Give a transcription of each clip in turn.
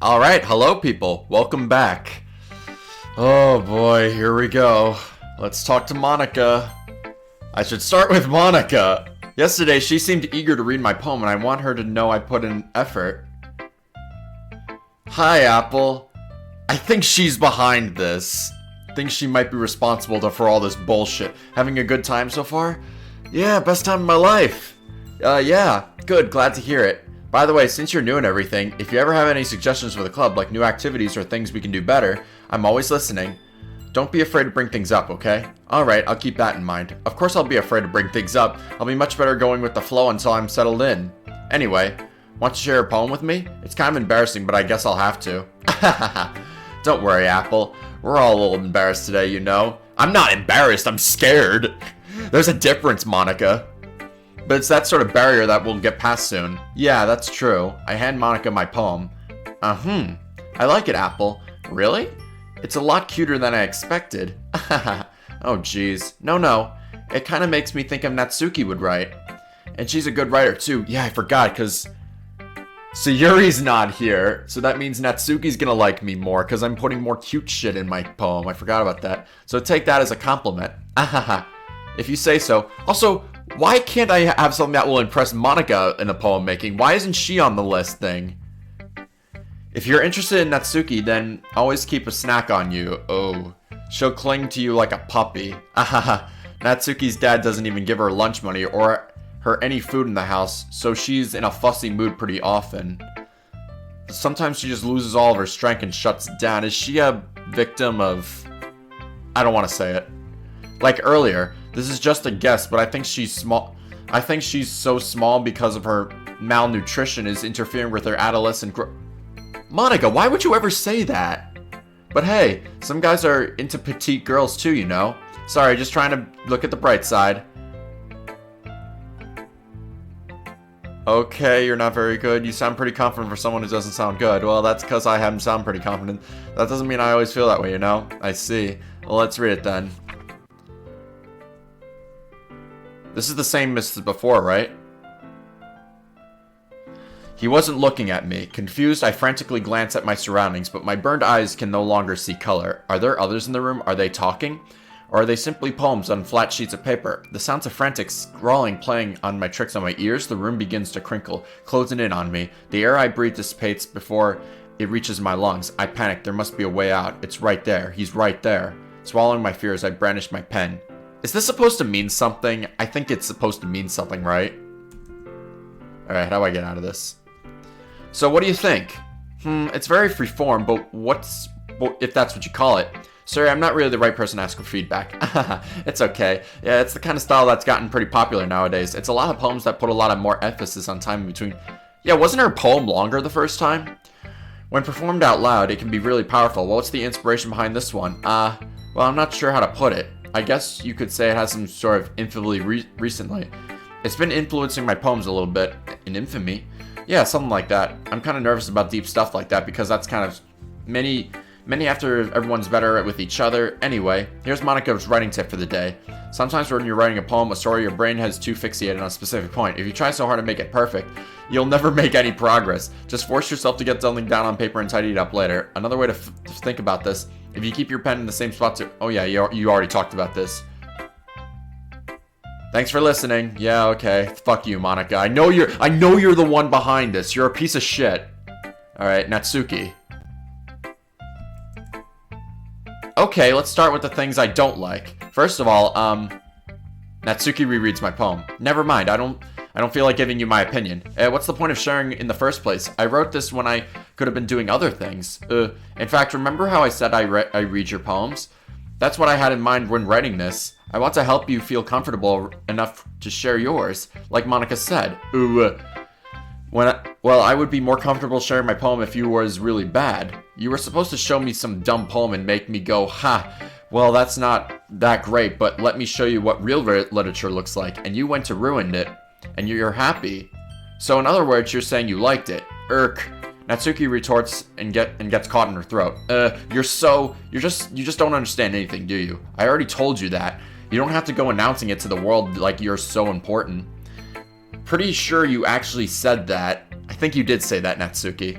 Alright, hello people. Welcome back. Oh boy, here we go. Let's talk to Monica. I should start with Monica. Yesterday, she seemed eager to read my poem, and I want her to know I put in effort. Hi, Apple. I think she's behind this. I think she might be responsible for all this bullshit. Having a good time so far? Yeah, best time of my life. Yeah, good, glad to hear it. By the way, since you're new and everything, if you ever have any suggestions for the club, like new activities or things we can do better, I'm always listening. Don't be afraid to bring things up, okay? Alright, I'll keep that in mind. Of course I'll be afraid to bring things up. I'll be much better going with the flow until I'm settled in. Anyway, want to share a poem with me? It's kind of embarrassing, but I guess I'll have to. Don't worry, Apple. We're all a little embarrassed today, you know. I'm not embarrassed, I'm scared. There's a difference, Monica. But it's that sort of barrier that we'll get past soon. Yeah, that's true. I hand Monica my poem. I like it, Apple. Really? It's a lot cuter than I expected. Oh, jeez. No. It kind of makes me think of Natsuki would write. And she's a good writer, too. Yeah, I forgot, because Sayuri's not here. So that means Natsuki's gonna like me more, because I'm putting more cute shit in my poem. I forgot about that. So take that as a compliment. If you say so. Also, why can't I have something that will impress Monica in the poem making? Why isn't she on the list thing? If you're interested in Natsuki, then always keep a snack on you. Oh, she'll cling to you like a puppy. Natsuki's dad doesn't even give her lunch money or her any food in the house, so she's in a fussy mood pretty often. Sometimes she just loses all of her strength and shuts down. Is she a victim of... I don't want to say it. Like earlier, this is just a guess, but I think she's small. I think she's so small because of her malnutrition is interfering with her adolescent growth. Monica, why would you ever say that? But hey, some guys are into petite girls too, you know. Sorry, just trying to look at the bright side. Okay, you're not very good. You sound pretty confident for someone who doesn't sound good. Well, that's because I haven't sound pretty confident. That doesn't mean I always feel that way, you know. I see. Well, let's read it then. This is the same as before, right? He wasn't looking at me. Confused, I frantically glance at my surroundings, but my burned eyes can no longer see color. Are there others in the room? Are they talking? Or are they simply poems on flat sheets of paper? The sounds of frantic scrawling playing on my tricks on my ears, the room begins to crinkle, closing in on me. The air I breathe dissipates before it reaches my lungs. I panic. There must be a way out. It's right there. He's right there. Swallowing my fears, I brandish my pen. Is this supposed to mean something? I think it's supposed to mean something, right? Alright, how do I get out of this? So what do you think? It's very freeform, but if that's what you call it? Sorry, I'm not really the right person to ask for feedback. It's okay. Yeah, it's the kind of style that's gotten pretty popular nowadays. It's a lot of poems that put a lot of more emphasis on time in between. Yeah, wasn't her poem longer the first time? When performed out loud, it can be really powerful. Well, what's the inspiration behind this one? Well, I'm not sure how to put it. I guess you could say it has some sort of infamy recently. It's been influencing my poems a little bit. In infamy? Yeah, something like that. I'm kind of nervous about deep stuff like that because that's kind of many after everyone's better with each other. Anyway, here's Monica's writing tip for the day. Sometimes when you're writing a poem, a story, your brain has too fixated on a specific point. If you try so hard to make it perfect, you'll never make any progress. Just force yourself to get something down on paper and tidy it up later. Another way to think about this, if you keep your pen in the same spot to... Oh yeah, you already talked about this. Thanks for listening. Yeah, okay. Fuck you, Monica. I know you're the one behind this. You're a piece of shit. Alright, Natsuki. Okay, let's start with the things I don't like. First of all, Natsuki rereads my poem. Never mind, I don't feel like giving you my opinion. What's the point of sharing in the first place? I wrote this when I could have been doing other things. In fact, remember how I said I read your poems? That's what I had in mind when writing this. I want to help you feel comfortable enough to share yours, like Monica said. Well, I would be more comfortable sharing my poem if you was really bad. You were supposed to show me some dumb poem and make me go, ha, well, that's not that great, but let me show you what real literature looks like, and you went to ruin it, and you're happy. So in other words, you're saying you liked it. Natsuki retorts and gets caught in her throat. You just don't understand anything, do you? I already told you that. You don't have to go announcing it to the world like you're so important. Pretty sure you actually said that. I think you did say that, Natsuki.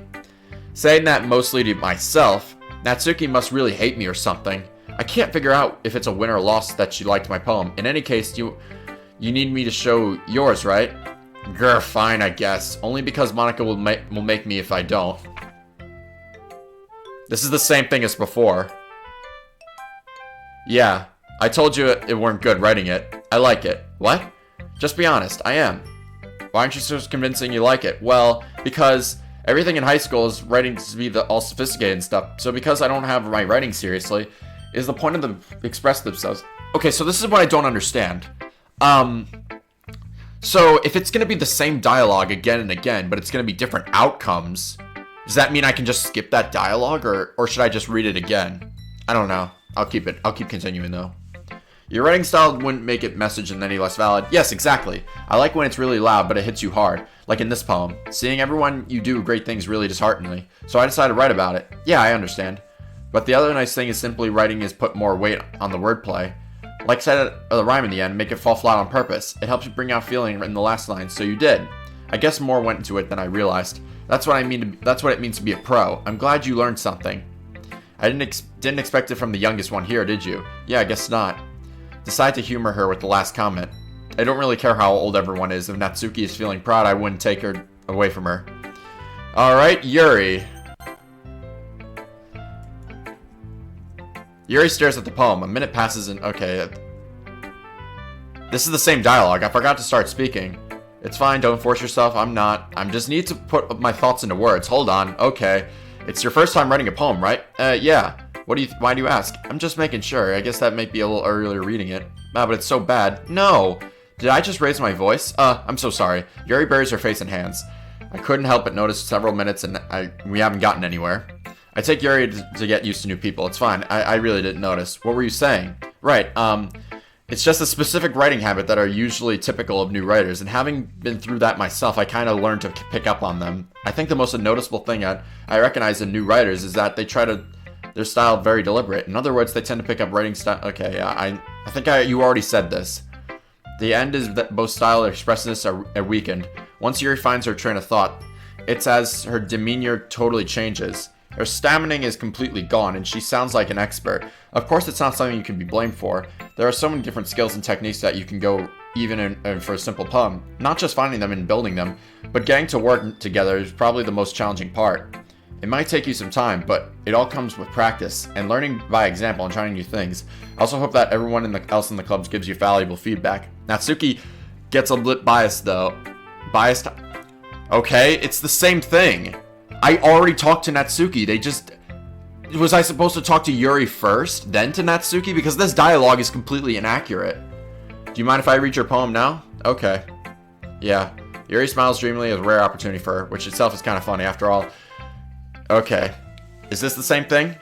Saying that mostly to myself. Natsuki must really hate me or something. I can't figure out if it's a win or loss that she liked my poem. In any case, you need me to show yours, right? Grr, fine, I guess. Only because Monica will make me if I don't. This is the same thing as before. Yeah, I told you it weren't good writing it. I like it. What? Just be honest, I am. Why aren't you so convincing you like it? Well, because everything in high school is writing to be all sophisticated and stuff. So because I don't have my writing seriously, is the point of them express themselves. Okay, so this is what I don't understand. So if it's going to be the same dialogue again and again, but it's going to be different outcomes, does that mean I can just skip that dialogue, or should I just read it again? I don't know. I'll keep continuing though. Your writing style wouldn't make it message and any less valid. Yes, exactly. I like when it's really loud, but it hits you hard. Like in this poem. Seeing everyone you do great things really disheartening. So I decided to write about it. Yeah, I understand. But the other nice thing is simply writing is put more weight on the wordplay. Like said the rhyme in the end, make it fall flat on purpose. It helps you bring out feeling in the last line, so you did. I guess more went into it than I realized. That's what it means to be a pro. I'm glad you learned something. I didn't expect it from the youngest one here, did you? Yeah, I guess not. Decide to humor her with the last comment. I don't really care how old everyone is. If Natsuki is feeling proud, I wouldn't take her away from her. Alright, Yuri. Yuri stares at the poem. A minute passes and... Okay. This is the same dialogue. I forgot to start speaking. It's fine, don't force yourself. I'm not. I just need to put my thoughts into words. Hold on. Okay. It's your first time writing a poem, right? Yeah. Why do you ask? I'm just making sure. I guess that might be a little earlier reading it. But it's so bad. No! Did I just raise my voice? I'm so sorry. Yuri buries her face in hands. I couldn't help but notice several minutes and we haven't gotten anywhere. I take Yuri to get used to new people. It's fine. I really didn't notice. What were you saying? Right, it's just a specific writing habit that are usually typical of new writers, and having been through that myself, I kind of learned to pick up on them. I think the most noticeable thing I recognize in new writers is that they try to... Their style very deliberate. In other words, they tend to pick up writing style... Okay, yeah, I think you already said this. The end is that both style and expressiveness are weakened. Once Yuri finds her train of thought, it's as her demeanor totally changes. Her stammering is completely gone, and she sounds like an expert. Of course, it's not something you can be blamed for. There are so many different skills and techniques that you can go even for a simple poem. Not just finding them and building them, but getting to work together is probably the most challenging part. It might take you some time, but it all comes with practice and learning by example and trying new things. I also hope that everyone else in the clubs gives you valuable feedback. Natsuki gets a bit biased though. Biased? Okay, it's the same thing. I already talked to Natsuki. Was I supposed to talk to Yuri first, then to Natsuki? Because this dialogue is completely inaccurate. Do you mind if I read your poem now? Okay. Yeah. Yuri smiles dreamily as a rare opportunity for her, which itself is kind of funny after all. Okay. Is this the same thing?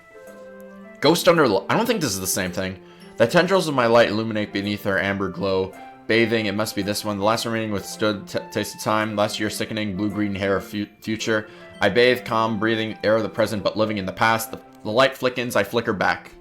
Ghost under... I don't think this is the same thing. The tendrils of my light illuminate beneath her amber glow. Bathing, it must be this one. The last remaining withstood taste of time. Last year's sickening blue-green hair of future. I bathe, calm, breathing, air of the present, but living in the past. The light flickens, I flicker back.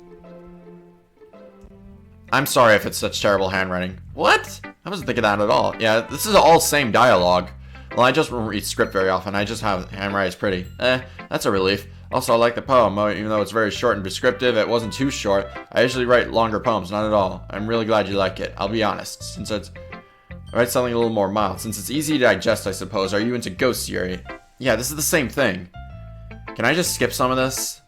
I'm sorry if it's such terrible handwriting. What? I wasn't thinking that at all. Yeah, this is all same dialogue. Well, I just don't read script very often. I just have handwriting is pretty. That's a relief. Also, I like the poem, even though it's very short and descriptive. It wasn't too short. I usually write longer poems, not at all. I'm really glad you like it. I'll be honest. Since I write something a little more mild. Since it's easy to digest, I suppose. Are you into ghosts, Yuri? Yeah, this is the same thing. Can I just skip some of this?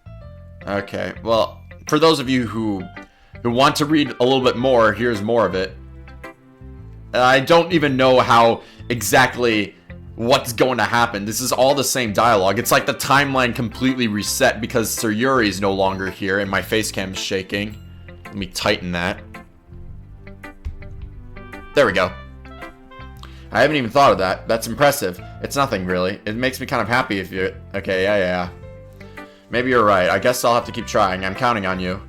Okay, well, for those of you who want to read a little bit more, here's more of it. I don't even know how exactly what's going to happen. This is all the same dialogue. It's like the timeline completely reset because Sir Yuri's no longer here and my face cam's shaking. Let me tighten that. There we go. I haven't even thought of that. That's impressive. It's nothing, really. It makes me kind of happy if you... Okay, yeah. Maybe you're right. I guess I'll have to keep trying. I'm counting on you.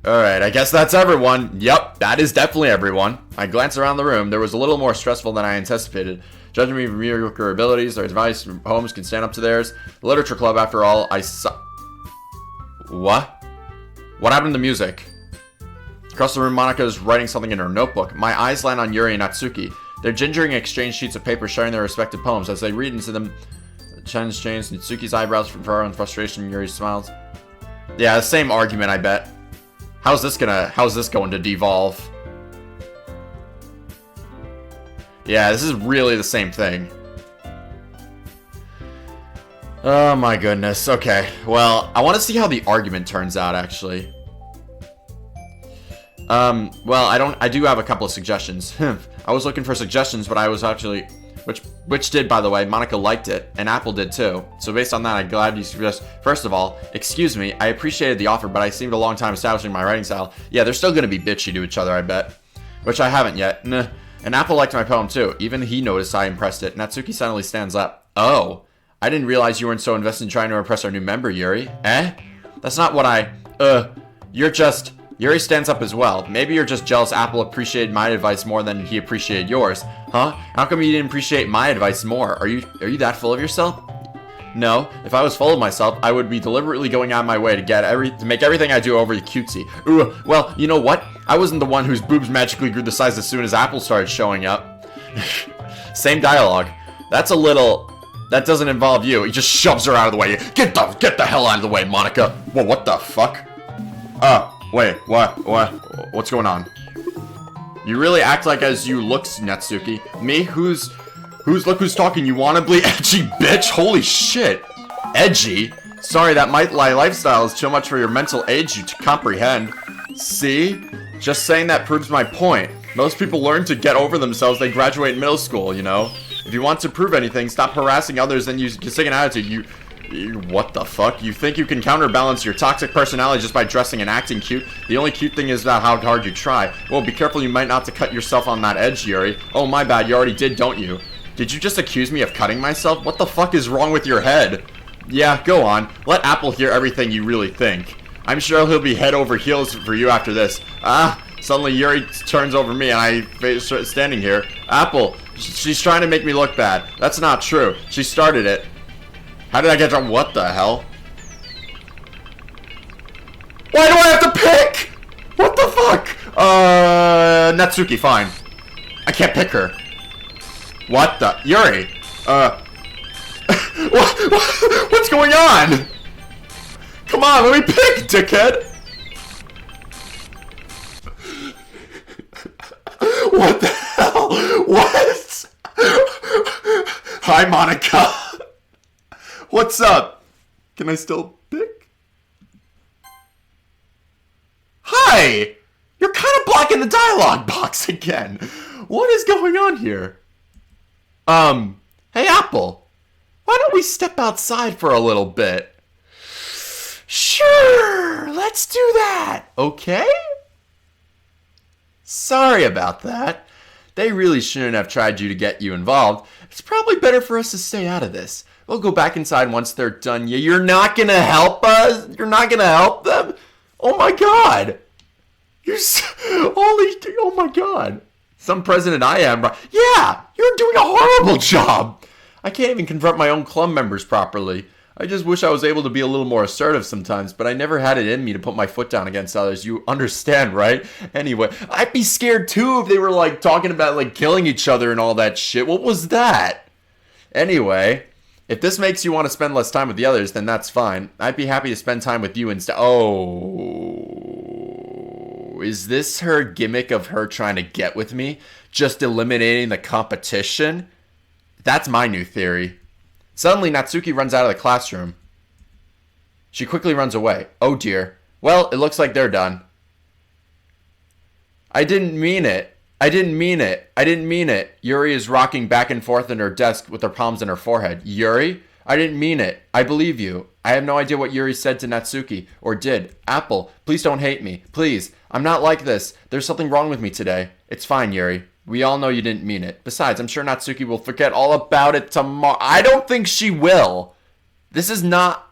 Alright, I guess that's everyone. Yep, that is definitely everyone. I glanced around the room. There was a little more stressful than I anticipated. Judging me from mediocre abilities, their advice from homes can stand up to theirs. The literature club, after all, What? What happened to the music? Across the room, Monica is writing something in her notebook. My eyes land on Yuri and Natsuki. They're gingering exchange sheets of paper sharing their respective poems. As they read into them, Chen's changed. Natsuki's eyebrows furrow in frustration. Yuri smiles. Yeah, the same argument, I bet. How's this going to devolve? Yeah, this is really the same thing. Oh my goodness. Okay. Well, I want to see how the argument turns out, actually. Well, I do have a couple of suggestions. I was looking for suggestions, but I was actually, which did, by the way, Monica liked it, and Apple did too. So based on that, I'm glad you suggest. First of all, excuse me, I appreciated the offer, but I seemed a long time establishing my writing style. Yeah, they're still gonna be bitchy to each other, I bet. Which I haven't yet. Nah. And Apple liked my poem too. Even he noticed I impressed it. Natsuki suddenly stands up. Oh, I didn't realize you weren't so invested in trying to impress our new member, Yuri. Eh? That's not what you're just... Yuri stands up as well. Maybe you're just jealous Apple appreciated my advice more than he appreciated yours. Huh? How come you didn't appreciate my advice more? Are you that full of yourself? No. If I was full of myself, I would be deliberately going out of my way to make everything I do overly cutesy. Ooh, well, you know what? I wasn't the one whose boobs magically grew the size as soon as Apple started showing up. Same dialogue. That's a little... That doesn't involve you. He just shoves her out of the way. Get the hell out of the way, Monica. Well, what the fuck? Wait, what's going on? You really act like as you look, Natsuki. Me? Who's talking? You wanna be edgy, bitch? Holy shit. Edgy? Sorry, that my lifestyle is too much for your mental age to comprehend. See? Just saying that proves my point. Most people learn to get over themselves, they graduate middle school, you know? If you want to prove anything, stop harassing others and use a second attitude. You what the fuck? You think you can counterbalance your toxic personality just by dressing and acting cute? The only cute thing is about how hard you try. Well, be careful, you might not to cut yourself on that edge, Yuri. Oh, my bad, you already did, don't you? Did you just accuse me of cutting myself? What the fuck is wrong with your head? Yeah, go on. Let Apple hear everything you really think. I'm sure he'll be head over heels for you after this. Suddenly Yuri turns over me and I standing here. Apple, she's trying to make me look bad. That's not true. She started it. How did I get drunk? What the hell? Why do I have to pick? What the fuck? Natsuki, fine. I can't pick her. What the? Yuri. What's going on? Come on, let me pick, dickhead. What the hell? What? Hi, Monica. What's up? Can I still pick? Hi! You're kind of blocking the dialogue box again. What is going on here? Hey, Apple. Why don't we step outside for a little bit? Sure, let's do that. Okay? Sorry about that. They really shouldn't have tried to get you involved. It's probably better for us to stay out of this. We'll go back inside once they're done. Yeah, you're not gonna help us? You're not gonna help them? Oh my god. Oh my god. Some president I am. Yeah, you're doing a horrible job. I can't even confront my own club members properly. I just wish I was able to be a little more assertive sometimes, but I never had it in me to put my foot down against others. You understand, right? Anyway, I'd be scared too if they were like talking about like killing each other and all that shit. What was that? Anyway, if this makes you want to spend less time with the others, then that's fine. I'd be happy to spend time with you instead. Oh, is this her gimmick of her trying to get with me? Just eliminating the competition? That's my new theory. Suddenly, Natsuki runs out of the classroom. She quickly runs away. Oh dear. Well, it looks like they're done. I didn't mean it. I didn't mean it. I didn't mean it. Yuri is rocking back and forth in her desk with her palms in her forehead. Yuri? I didn't mean it. I believe you. I have no idea what Yuri said to Natsuki, or did. Apple, please don't hate me. Please. I'm not like this. There's something wrong with me today. It's fine, Yuri. We all know you didn't mean it. Besides, I'm sure Natsuki will forget all about it tomorrow. I don't think she will. This is not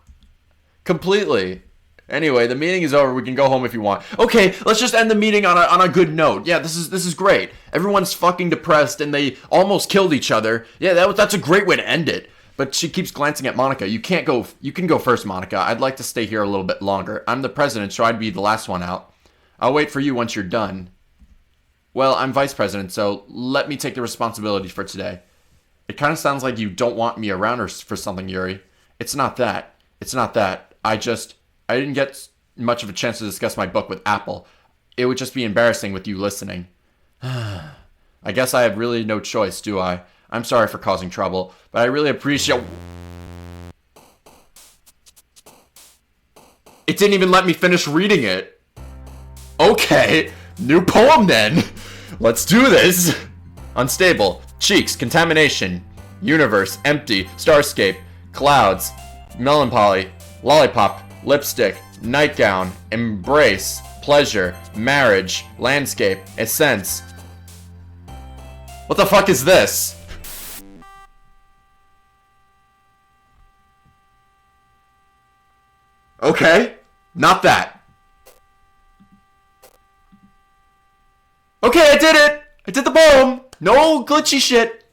completely. Anyway, the meeting is over. We can go home if you want. Okay, let's just end the meeting on a good note. Yeah, this is great. Everyone's fucking depressed and they almost killed each other. Yeah, that's a great way to end it. But she keeps glancing at Monica. You can go first, Monica. I'd like to stay here a little bit longer. I'm the president, so I'd be the last one out. I'll wait for you once you're done. Well, I'm vice president, so let me take the responsibility for today. It kind of sounds like you don't want me around or for something, Yuri. It's not that. It's not that. I didn't get much of a chance to discuss my book with Apple. It would just be embarrassing with you listening. I guess I have really no choice, do I? I'm sorry for causing trouble, but I really appreciate... It didn't even let me finish reading it. Okay, new poem then. Let's do this. Unstable. Cheeks. Contamination. Universe. Empty. Starscape. Clouds. Melancholy. Lollipop. Lipstick. Nightgown. Embrace. Pleasure. Marriage. Landscape. Essence. What the fuck is this? Okay. Not that. Okay, I did it! I did the poem! No glitchy shit!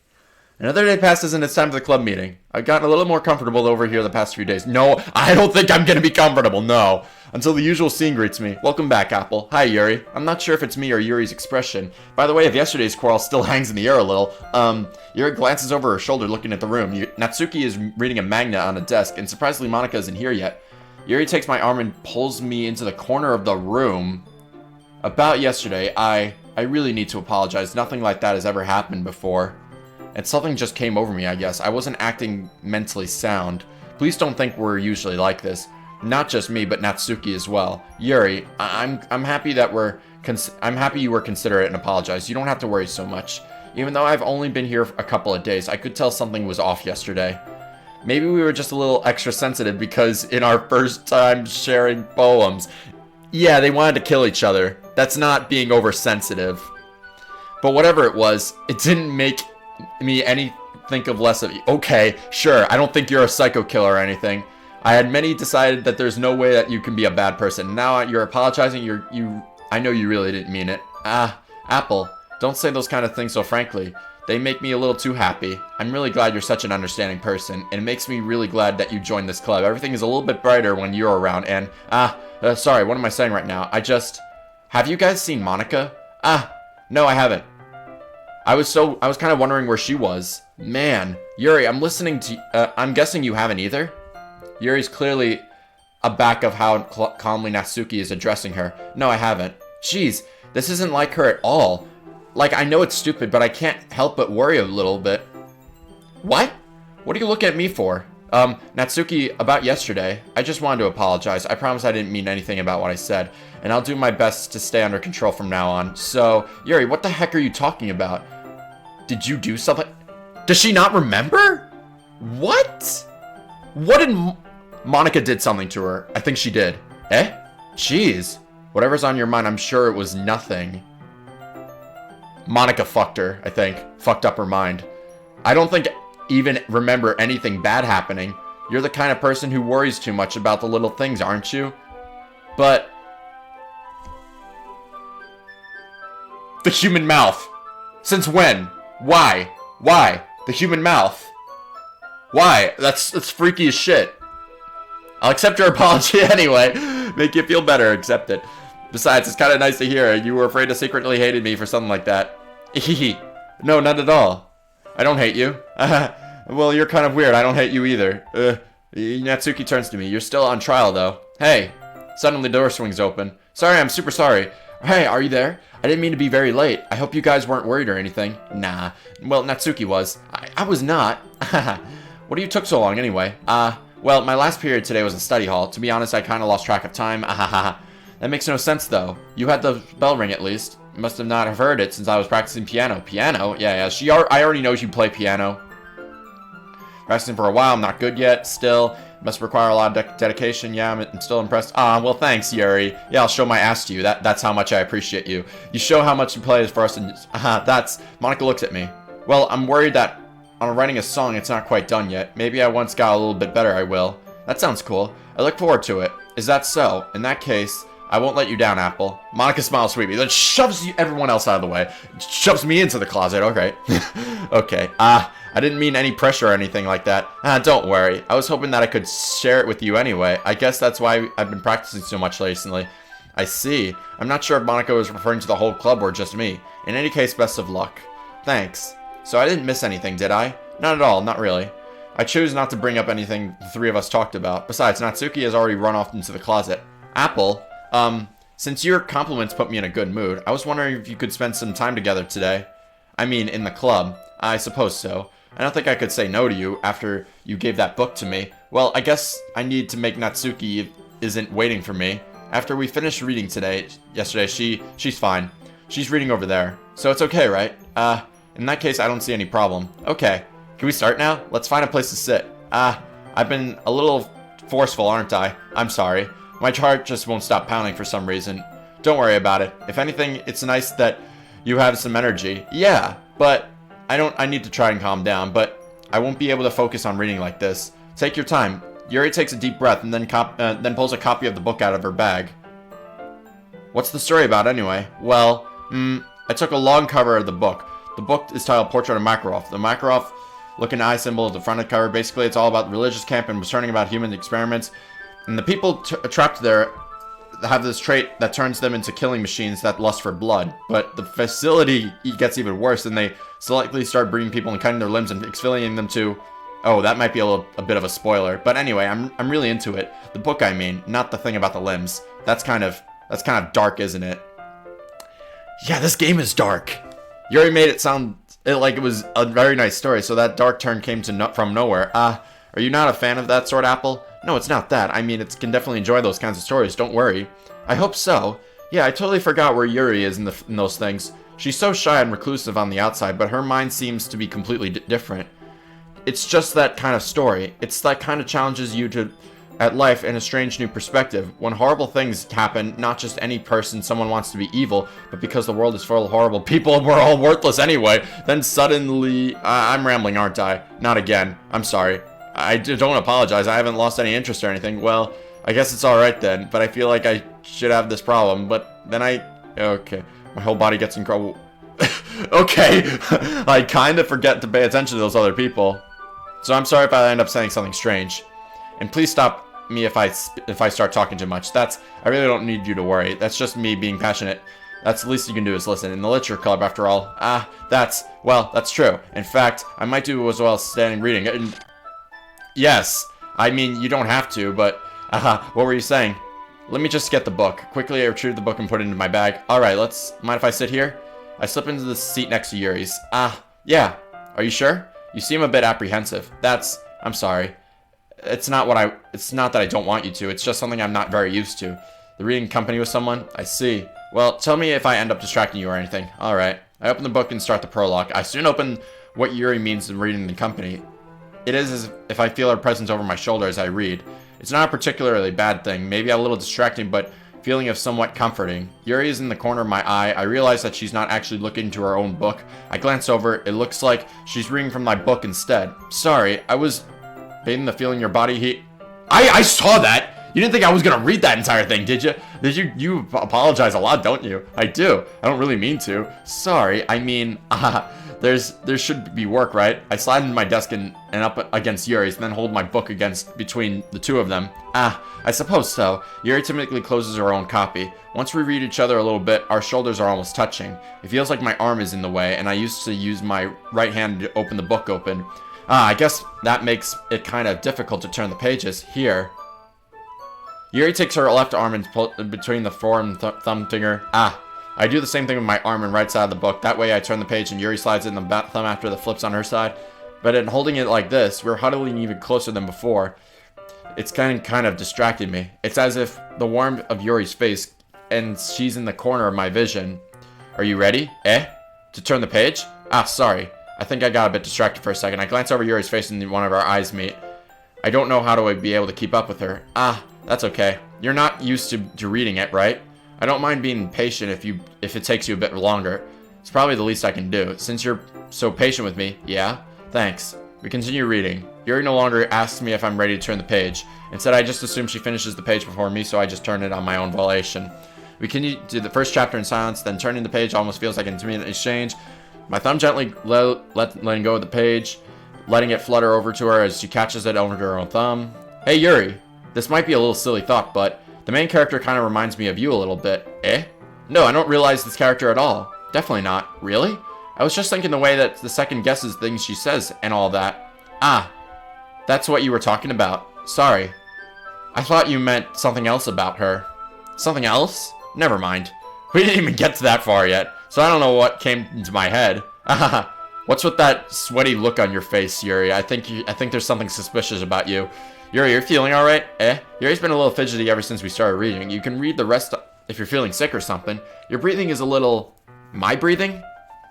Another day passes and it's time for the club meeting. I've gotten a little more comfortable over here the past few days. No, I don't think I'm gonna be comfortable, no. Until the usual scene greets me. Welcome back, Apple. Hi, Yuri. I'm not sure if it's me or Yuri's expression. By the way, if yesterday's quarrel still hangs in the air a little, Yuri glances over her shoulder looking at the room. Natsuki is reading a manga on a desk, and surprisingly Monica isn't here yet. Yuri takes my arm and pulls me into the corner of the room. About yesterday, I really need to apologize. Nothing like that has ever happened before. And something just came over me, I guess. I wasn't acting mentally sound. Please don't think we're usually like this. Not just me, but Natsuki as well. Yuri, I'm happy that I'm happy you were considerate and apologized. You don't have to worry so much. Even though I've only been here a couple of days, I could tell something was off yesterday. Maybe we were just a little extra sensitive because in our first time sharing poems, yeah, they wanted to kill each other. That's not being oversensitive. But whatever it was, it didn't make me think of less of you. Okay, sure, I don't think you're a psycho killer or anything. I had many decided that there's no way that you can be a bad person. Now you're apologizing, I know you really didn't mean it. Apple, don't say those kind of things so frankly. They make me a little too happy. I'm really glad you're such an understanding person, and it makes me really glad that you joined this club. Everything is a little bit brighter when you're around, and, sorry, what am I saying right now? Have you guys seen Monica? No, I haven't. I was kind of wondering where she was. Man, Yuri, I'm guessing you haven't either? Yuri's clearly aback of how calmly Natsuki is addressing her. No, I haven't. Jeez, this isn't like her at all. Like, I know it's stupid, but I can't help but worry a little bit. What? What are you looking at me for? Natsuki, about yesterday, I just wanted to apologize. I promise I didn't mean anything about what I said, and I'll do my best to stay under control from now on. So, Yuri, what the heck are you talking about? Did you do something? Does she not remember? What? What did Monica did something to her? I think she did. Eh? Jeez. Whatever's on your mind, I'm sure it was nothing. Monica fucked her, I think. Fucked up her mind. I don't think even remember anything bad happening. You're the kind of person who worries too much about the little things, aren't you? But... the human mouth. Since when? Why? Why? The human mouth. Why? That's freaky as shit. I'll accept your apology anyway. Make you feel better, accept it. Besides, it's kind of nice to hear you were afraid to secretly hated me for something like that. No, not at all. I don't hate you. Well, you're kind of weird. I don't hate you either. Natsuki turns to me. You're still on trial, though. Hey. Suddenly, the door swings open. Sorry, I'm super sorry. Hey, are you there? I didn't mean to be very late. I hope you guys weren't worried or anything. Nah. Well, Natsuki was. I was not. What do you took so long, anyway? Well, my last period today was in study hall. To be honest, I kind of lost track of time. That makes no sense, though. You had the bell ring, at least. You must have not have heard it since I was practicing piano. Piano? Yeah. I already know you play piano. Practicing for a while. I'm not good yet. Still. Must require a lot of dedication. Yeah, I'm still impressed. Well, thanks, Yuri. Yeah, I'll show my ass to you. That's how much I appreciate you. You show how much you play for us, and that's... Monica looks at me. Well, I'm worried that on writing a song, it's not quite done yet. Maybe I once got a little bit better, I will. That sounds cool. I look forward to it. Is that so? In that case, I won't let you down, Apple. Monica smiles sweetly, then shoves everyone else out of the way. Shoves me into the closet, okay. Okay, I didn't mean any pressure or anything like that. Don't worry. I was hoping that I could share it with you anyway. I guess that's why I've been practicing so much recently. I see. I'm not sure if Monica was referring to the whole club or just me. In any case, best of luck. Thanks. So I didn't miss anything, did I? Not at all, not really. I choose not to bring up anything the three of us talked about. Besides, Natsuki has already run off into the closet. Apple, since your compliments put me in a good mood, I was wondering if you could spend some time together today. I mean, in the club. I suppose so. I don't think I could say no to you after you gave that book to me. Well, I guess I need to make Natsuki isn't waiting for me. After we finished reading yesterday, she's fine. She's reading over there. So it's okay, right? In that case, I don't see any problem. Okay. Can we start now? Let's find a place to sit. I've been a little forceful, aren't I? I'm sorry. My heart just won't stop pounding for some reason. Don't worry about it. If anything, it's nice that you have some energy. Yeah, but I need to try and calm down, but I won't be able to focus on reading like this. Take your time. Yuri takes a deep breath and then pulls a copy of the book out of her bag. What's the story about anyway? Well, I took a long cover of the book. The book is titled Portrait of Makarov. The Makarov looking eye symbol at the front of the cover. Basically, it's all about the religious camp and learning about human experiments. And the people trapped there have this trait that turns them into killing machines that lust for blood. But the facility gets even worse, and they selectively start breeding people and cutting their limbs and exfoliating them to... Oh, that might be a bit of a spoiler. But anyway, I'm really into it. The book, I mean, not the thing about the limbs. That's kind of dark, isn't it? Yeah, this game is dark. Yuri made it sound like it was a very nice story, so that dark turn came from nowhere. Are you not a fan of that sort, Apple? No, it's not that. I mean, it can definitely enjoy those kinds of stories, don't worry. I hope so. Yeah, I totally forgot where Yuri is in those things. She's so shy and reclusive on the outside, but her mind seems to be completely different. It's just that kind of story. It's that kind of challenges you at life in a strange new perspective. When horrible things happen, not just any person, someone wants to be evil, but because the world is full of horrible people and we're all worthless anyway, then suddenly... I'm rambling, aren't I? Not again. I'm sorry. I don't apologize. I haven't lost any interest or anything. Well, I guess it's alright then, but I feel like I should have this problem, but then okay. My whole body gets in trouble. Okay. I kind of forget to pay attention to those other people. So I'm sorry if I end up saying something strange. And please stop me if I start talking too much. I really don't need you to worry. That's just me being passionate. That's the least you can do is listen. In the literature club, after all. That's true. In fact, I might do as well as standing reading. And yes, I mean, you don't have to, but, what were you saying? Let me just get the book. Quickly, I retrieved the book and put it into my bag. Alright, mind if I sit here? I slip into the seat next to Yuri's. Yeah. Are you sure? You seem a bit apprehensive. I'm sorry. It's not that I don't want you to, it's just something I'm not very used to. The reading company with someone? I see. Well, tell me if I end up distracting you or anything. Alright. I open the book and start the prologue. I soon open what Yuri means in reading the company. It is as if I feel her presence over my shoulder as I read. It's not a particularly bad thing, maybe a little distracting, but feeling of somewhat comforting. Yuri is in the corner of my eye. I realize that she's not actually looking to her own book. I glance over. It looks like she's reading from my book instead. Sorry, I was bathing the feeling your body heat. I saw that! You didn't think I was gonna read that entire thing, did you? You apologize a lot, don't you? I do. I don't really mean to. Sorry, I mean, there should be work, right? I slide into my desk and up against Yuri's, and then hold my book between the two of them. I suppose so. Yuri timidly closes her own copy. Once we read each other a little bit, our shoulders are almost touching. It feels like my arm is in the way, and I used to use my right hand to open the book open. I guess that makes it kind of difficult to turn the pages. Here. Yuri takes her left arm and pulls between the forearm and thumb finger. I do the same thing with my arm and right side of the book. That way I turn the page and Yuri slides in the thumb after the flips on her side. But in holding it like this, we're huddling even closer than before. It's kind of distracting me. It's as if the warmth of Yuri's face and she's in the corner of my vision. Are you ready? To turn the page? Sorry. I think I got a bit distracted for a second. I glance over Yuri's face and one of our eyes meet. I don't know how to be able to keep up with her. That's okay. You're not used to reading it, right? I don't mind being patient if it takes you a bit longer. It's probably the least I can do. Since you're so patient with me, yeah? Thanks. We continue reading. Yuri no longer asks me if I'm ready to turn the page. Instead, I just assume she finishes the page before me, so I just turn it on my own volition. We continue to the first chapter in silence, then turning the page almost feels like an intimate exchange. My thumb gently letting go of the page, letting it flutter over to her as she catches it over to her own thumb. Hey Yuri, this might be a little silly thought, but the main character kind of reminds me of you a little bit. No, I don't realize this character at all. Definitely not. Really? I was just thinking the way that the second guesses things she says and all that. Ah, that's what you were talking about. Sorry. I thought you meant something else about her. Something else? Never mind. We didn't even get to that far yet, so I don't know what came into my head. What's with that sweaty look on your face, Yuri? I think there's something suspicious about you. Yuri, you're feeling alright? Yuri's been a little fidgety ever since we started reading. You can read the rest if you're feeling sick or something. Your breathing is a little... My breathing?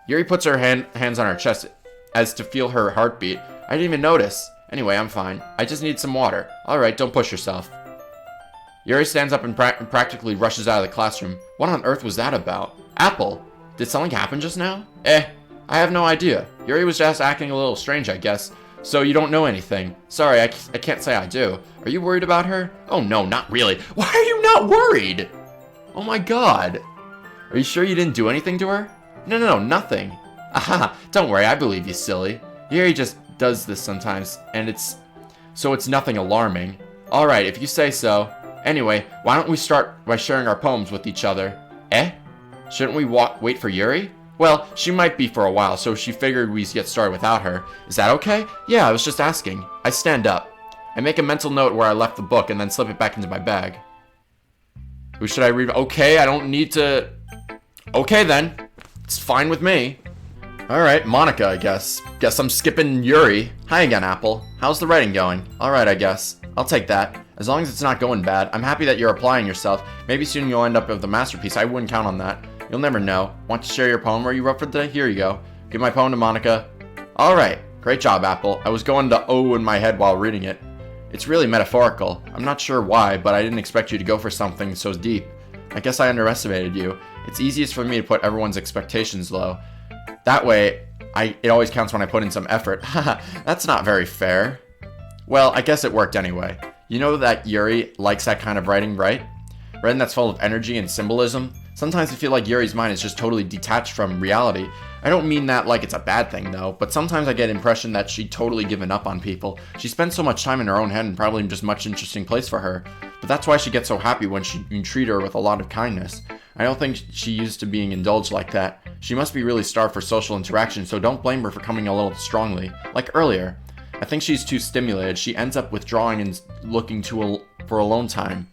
Yuri puts her hands on her chest as to feel her heartbeat. I didn't even notice. Anyway, I'm fine. I just need some water. Alright, don't push yourself. Yuri stands up and practically rushes out of the classroom. What on earth was that about? Apple, did something happen just now? I have no idea. Yuri was just acting a little strange, I guess. So you don't know anything. Sorry, I can't say I do. Are you worried about her? Oh no, not really. Why are you not worried? Oh my god. Are you sure you didn't do anything to her? No, nothing. Aha, don't worry, I believe you, silly. Yuri just does this sometimes, and it's nothing alarming. Alright, if you say so. Anyway, why don't we start by sharing our poems with each other? Shouldn't we wait for Yuri? Well, she might be for a while, so she figured we'd get started without her. Is that okay? Yeah, I was just asking. I stand up. I make a mental note where I left the book and then slip it back into my bag. Who should I read? Okay, I don't need to... Okay then. It's fine with me. Alright, Monica, I guess. Guess I'm skipping Yuri. Hi again, Apple. How's the writing going? Alright, I guess. I'll take that. As long as it's not going bad. I'm happy that you're applying yourself. Maybe soon you'll end up with a masterpiece. I wouldn't count on that. You'll never know. Want to share your poem where you wrote for today? Here you go. Give my poem to Monica. Alright. Great job, Apple. I was going to O in my head while reading it. It's really metaphorical. I'm not sure why, but I didn't expect you to go for something so deep. I guess I underestimated you. It's easiest for me to put everyone's expectations low. That way, it always counts when I put in some effort. Haha, that's not very fair. Well, I guess it worked anyway. You know that Yuri likes that kind of writing, right? Writing that's full of energy and symbolism? Sometimes I feel like Yuri's mind is just totally detached from reality. I don't mean that like it's a bad thing though, but sometimes I get the impression that she'd totally given up on people. She spends so much time in her own head and probably just much interesting place for her. But that's why she gets so happy when you treat her with a lot of kindness. I don't think she used to being indulged like that. She must be really starved for social interaction, so don't blame her for coming a little strongly. Like earlier. I think she's too stimulated. She ends up withdrawing and looking for alone time.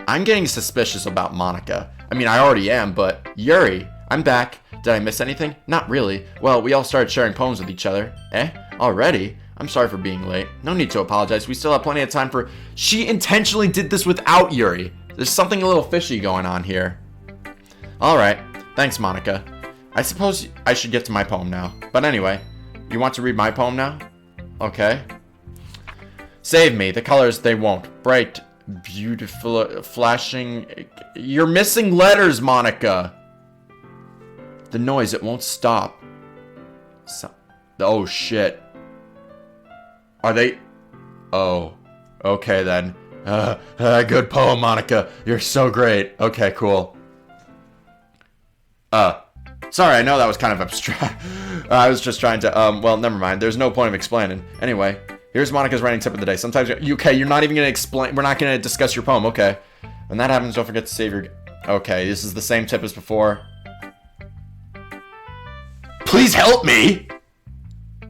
I'm getting suspicious about Monica. I mean, I already am, but Yuri, I'm back. Did I miss anything? Not really. Well, we all started sharing poems with each other. Already? I'm sorry for being late. No need to apologize. We still have plenty of time for... She intentionally did this without Yuri. There's something a little fishy going on here. Alright. Thanks, Monica. I suppose I should get to my poem now. But anyway, you want to read my poem now? Okay. Save me. The colors, they won't. Bright, beautiful, flashing... You're missing letters, Monica! The noise, it won't stop. Oh, shit. Are they... Oh. Okay, then. Good poem, Monica. You're so great. Okay, cool. Sorry, I know that was kind of abstract. I was just trying to, well, never mind. There's no point of explaining. Anyway, here's Monica's writing tip of the day. Sometimes, okay, you're not even going to explain, we're not going to discuss your poem, okay. When that happens, don't forget to save your, okay, this is the same tip as before. Please help me!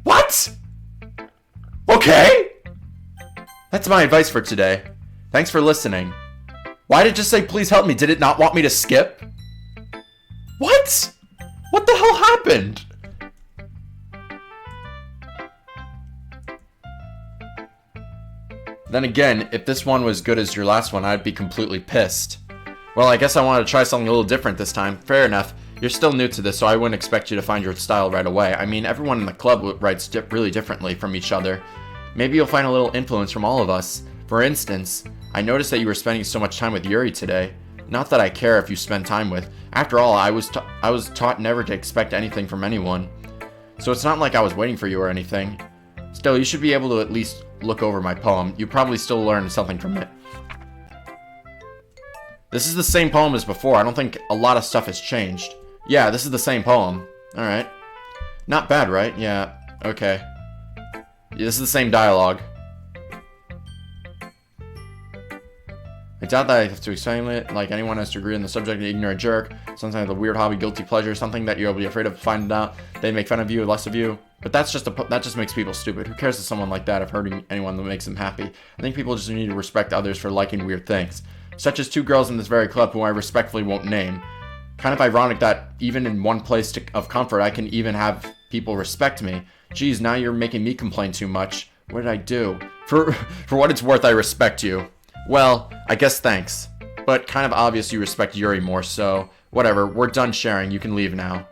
What? Okay. That's my advice for today. Thanks for listening. Why did it just say please help me? Did it not want me to skip? What? What the hell happened? Then again, if this one was good as your last one, I'd be completely pissed. Well, I guess I wanted to try something a little different this time. Fair enough. You're still new to this, so I wouldn't expect you to find your style right away. I mean, everyone in the club writes really differently from each other. Maybe you'll find a little influence from all of us. For instance, I noticed that you were spending so much time with Yuri today. Not that I care if you spend time with. After all, I was taught never to expect anything from anyone. So it's not like I was waiting for you or anything. Still, you should be able to at least look over my poem. You probably still learned something from it. This is the same poem as before. I don't think a lot of stuff has changed. Yeah, this is the same poem. Alright. Not bad, right? Yeah, okay. Yeah, this is the same dialogue. I doubt that I have to explain it. Like anyone has to agree on the subject, an ignorant jerk. Sometimes a weird hobby, guilty pleasure, something that you'll be afraid of finding out. They make fun of you, less of you. But that just makes people stupid. Who cares to someone like that if hurting anyone that makes them happy? I think people just need to respect others for liking weird things. Such as 2 girls in this very club who I respectfully won't name. Kind of ironic that even in one place of comfort, I can even have people respect me. Geez, now you're making me complain too much. What did I do? For what it's worth, I respect you. Well, I guess thanks. But kind of obvious you respect Yuri more, so whatever. We're done sharing. You can leave now.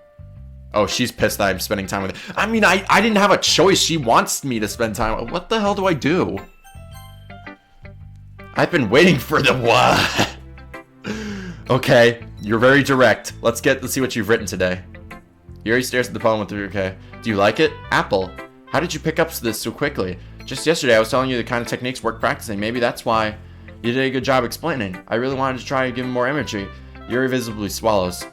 Oh, she's pissed that I'm spending time with her. I mean, I didn't have a choice. She wants me to spend time. What the hell do I do? I've been waiting for the what? Okay, you're very direct. Let's see what you've written today. Yuri stares at the poem with okay. Do you like it? Apple. How did you pick up this so quickly? Just yesterday I was telling you the kind of techniques worth practicing. Maybe that's why you did a good job explaining. I really wanted to try to give him more imagery. Yuri visibly swallows.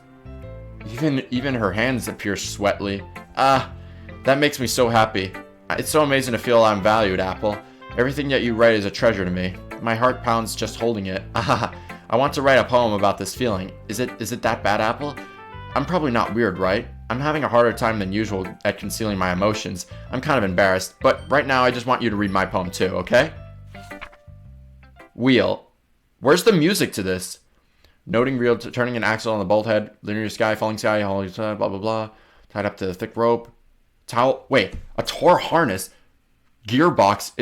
Even her hands appear sweatly. That makes me so happy. It's so amazing to feel I'm valued, Apple. Everything that you write is a treasure to me. My heart pounds just holding it. I want to write a poem about this feeling. Is it that bad, Apple? I'm probably not weird, right? I'm having a harder time than usual at concealing my emotions. I'm kind of embarrassed, but right now I just want you to read my poem too, okay? Wheel. Where's the music to this? Noting reel, turning an axle on the bolt head, linear sky, falling sky, blah, blah, blah. Tied up to a thick rope. Towel. Wait, a Tor harness. Gearbox.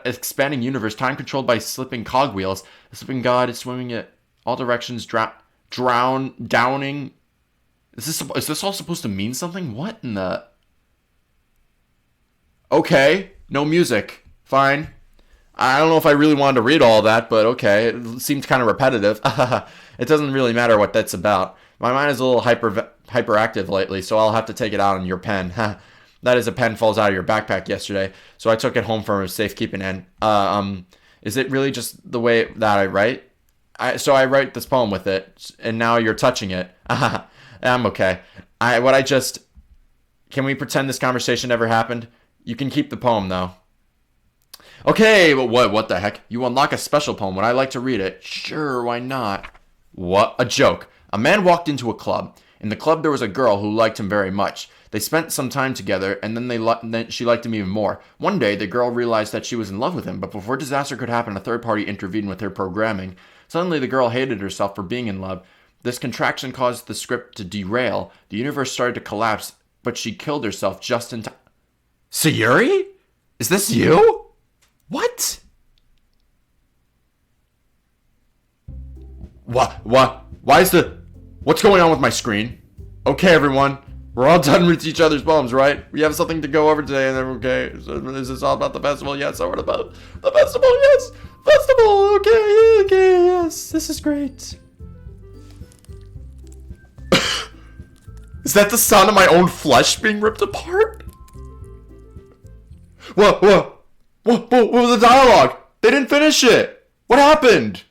Expanding universe. Time controlled by slipping cogwheels. The slipping god is swimming at all directions. Downing. Is this all supposed to mean something? What in the... Okay. No music. Fine. I don't know if I really wanted to read all that, but okay. It seems kind of repetitive. It doesn't really matter what that's about. My mind is a little hyperactive lately, so I'll have to take it out on your pen. That is, a pen falls out of your backpack yesterday, so I took it home for safekeeping end. Is it really just the way that I write? So I write this poem with it, and now you're touching it. I'm okay. Can we pretend this conversation never happened? You can keep the poem, though. Okay, but what the heck? You unlock a special poem. Would I like to read it? Sure, why not? What? A joke. A man walked into a club. In the club, there was a girl who liked him very much. They spent some time together, and then she liked him even more. One day, the girl realized that she was in love with him, but before disaster could happen, a third party intervened with her programming. Suddenly, the girl hated herself for being in love. This contraction caused the script to derail. The universe started to collapse, but she killed herself just in time. Sayuri? Is this you? What? What's going on with my screen? Okay, everyone. We're all done with each other's poems, right? We have something to go over today, and then okay. So is this all about the festival? Yes, what about the festival? Yes, festival. Okay, yes. This is great. Is that the sound of my own flesh being ripped apart? What was the dialogue? They didn't finish it. What happened?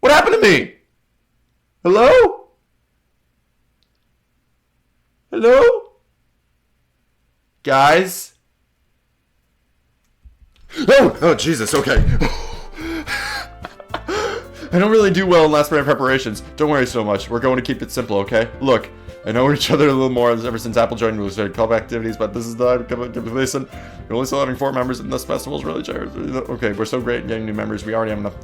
What happened to me? Hello? Hello? Guys? Oh, Jesus, okay. I don't really do well in last minute preparations. Don't worry so much. We're going to keep it simple, okay? Look, I know each other a little more ever since Apple joined. We started callback activities, but this is the listen. We're only still having 4 members, and this festival is really charged. Okay, we're so great at getting new members. We already have enough.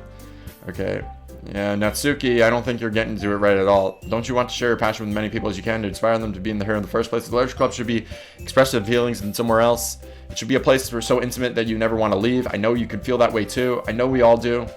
Okay. Yeah, Natsuki, I don't think you're getting to it right at all. Don't you want to share your passion with as many people as you can to inspire them to be here in the first place? The Letters Club should be expressive feelings than somewhere else. It should be a place that's so intimate that you never want to leave. I know you can feel that way too. I know we all do.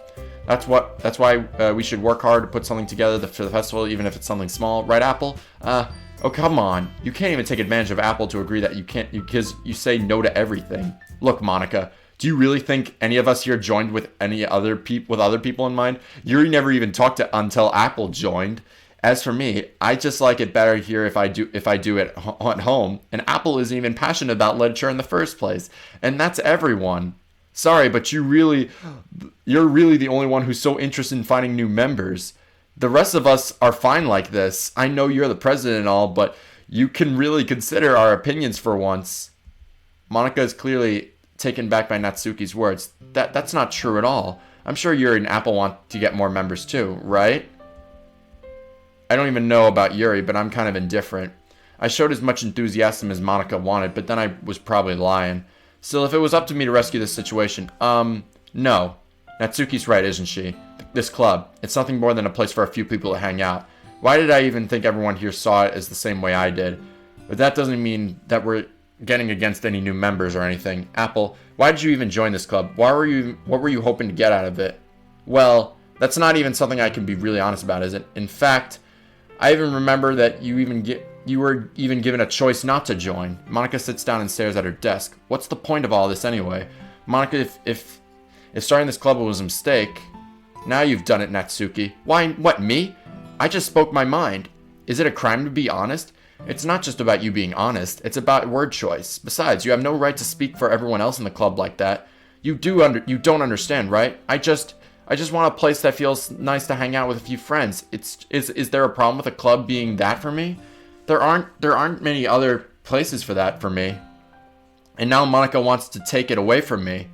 That's why we should work hard to put something together for the festival, even if it's something small. Right, Apple? Oh, come on. You can't even take advantage of Apple to agree that you can't, because you say no to everything. Look, Monica, do you really think any of us here joined with other people in mind? Yuri never even talked until Apple joined. As for me, I just like it better here if I do it at home. And Apple isn't even passionate about literature in the first place. And that's everyone. Sorry, but you're really the only one who's so interested in finding new members. The rest of us are fine like this. I know you're the president and all, but you can really consider our opinions for once. Monica is clearly taken back by Natsuki's words. That's not true at all. I'm sure Yuri and Apple want to get more members too, right? I don't even know about Yuri, but I'm kind of indifferent. I showed as much enthusiasm as Monica wanted, but then I was probably lying. Still, if it was up to me to rescue this situation, no. Natsuki's right, isn't she? This club, it's nothing more than a place for a few people to hang out. Why did I even think everyone here saw it as the same way I did? But that doesn't mean that we're getting against any new members or anything. Apple, why did you even join this club? What were you hoping to get out of it? Well, that's not even something I can be really honest about, is it? In fact, I even remember that you were even given a choice not to join. Monica sits down and stares at her desk. What's the point of all this anyway? Monica, if starting this club was a mistake, now you've done it, Natsuki. Why, what, me? I just spoke my mind. Is it a crime to be honest? It's not just about you being honest, it's about word choice. Besides, you have no right to speak for everyone else in the club like that. You don't understand, right? I just want a place that feels nice to hang out with a few friends. Is there a problem with a club being that for me? There aren't many other places for that for me. And now Monica wants to take it away from me.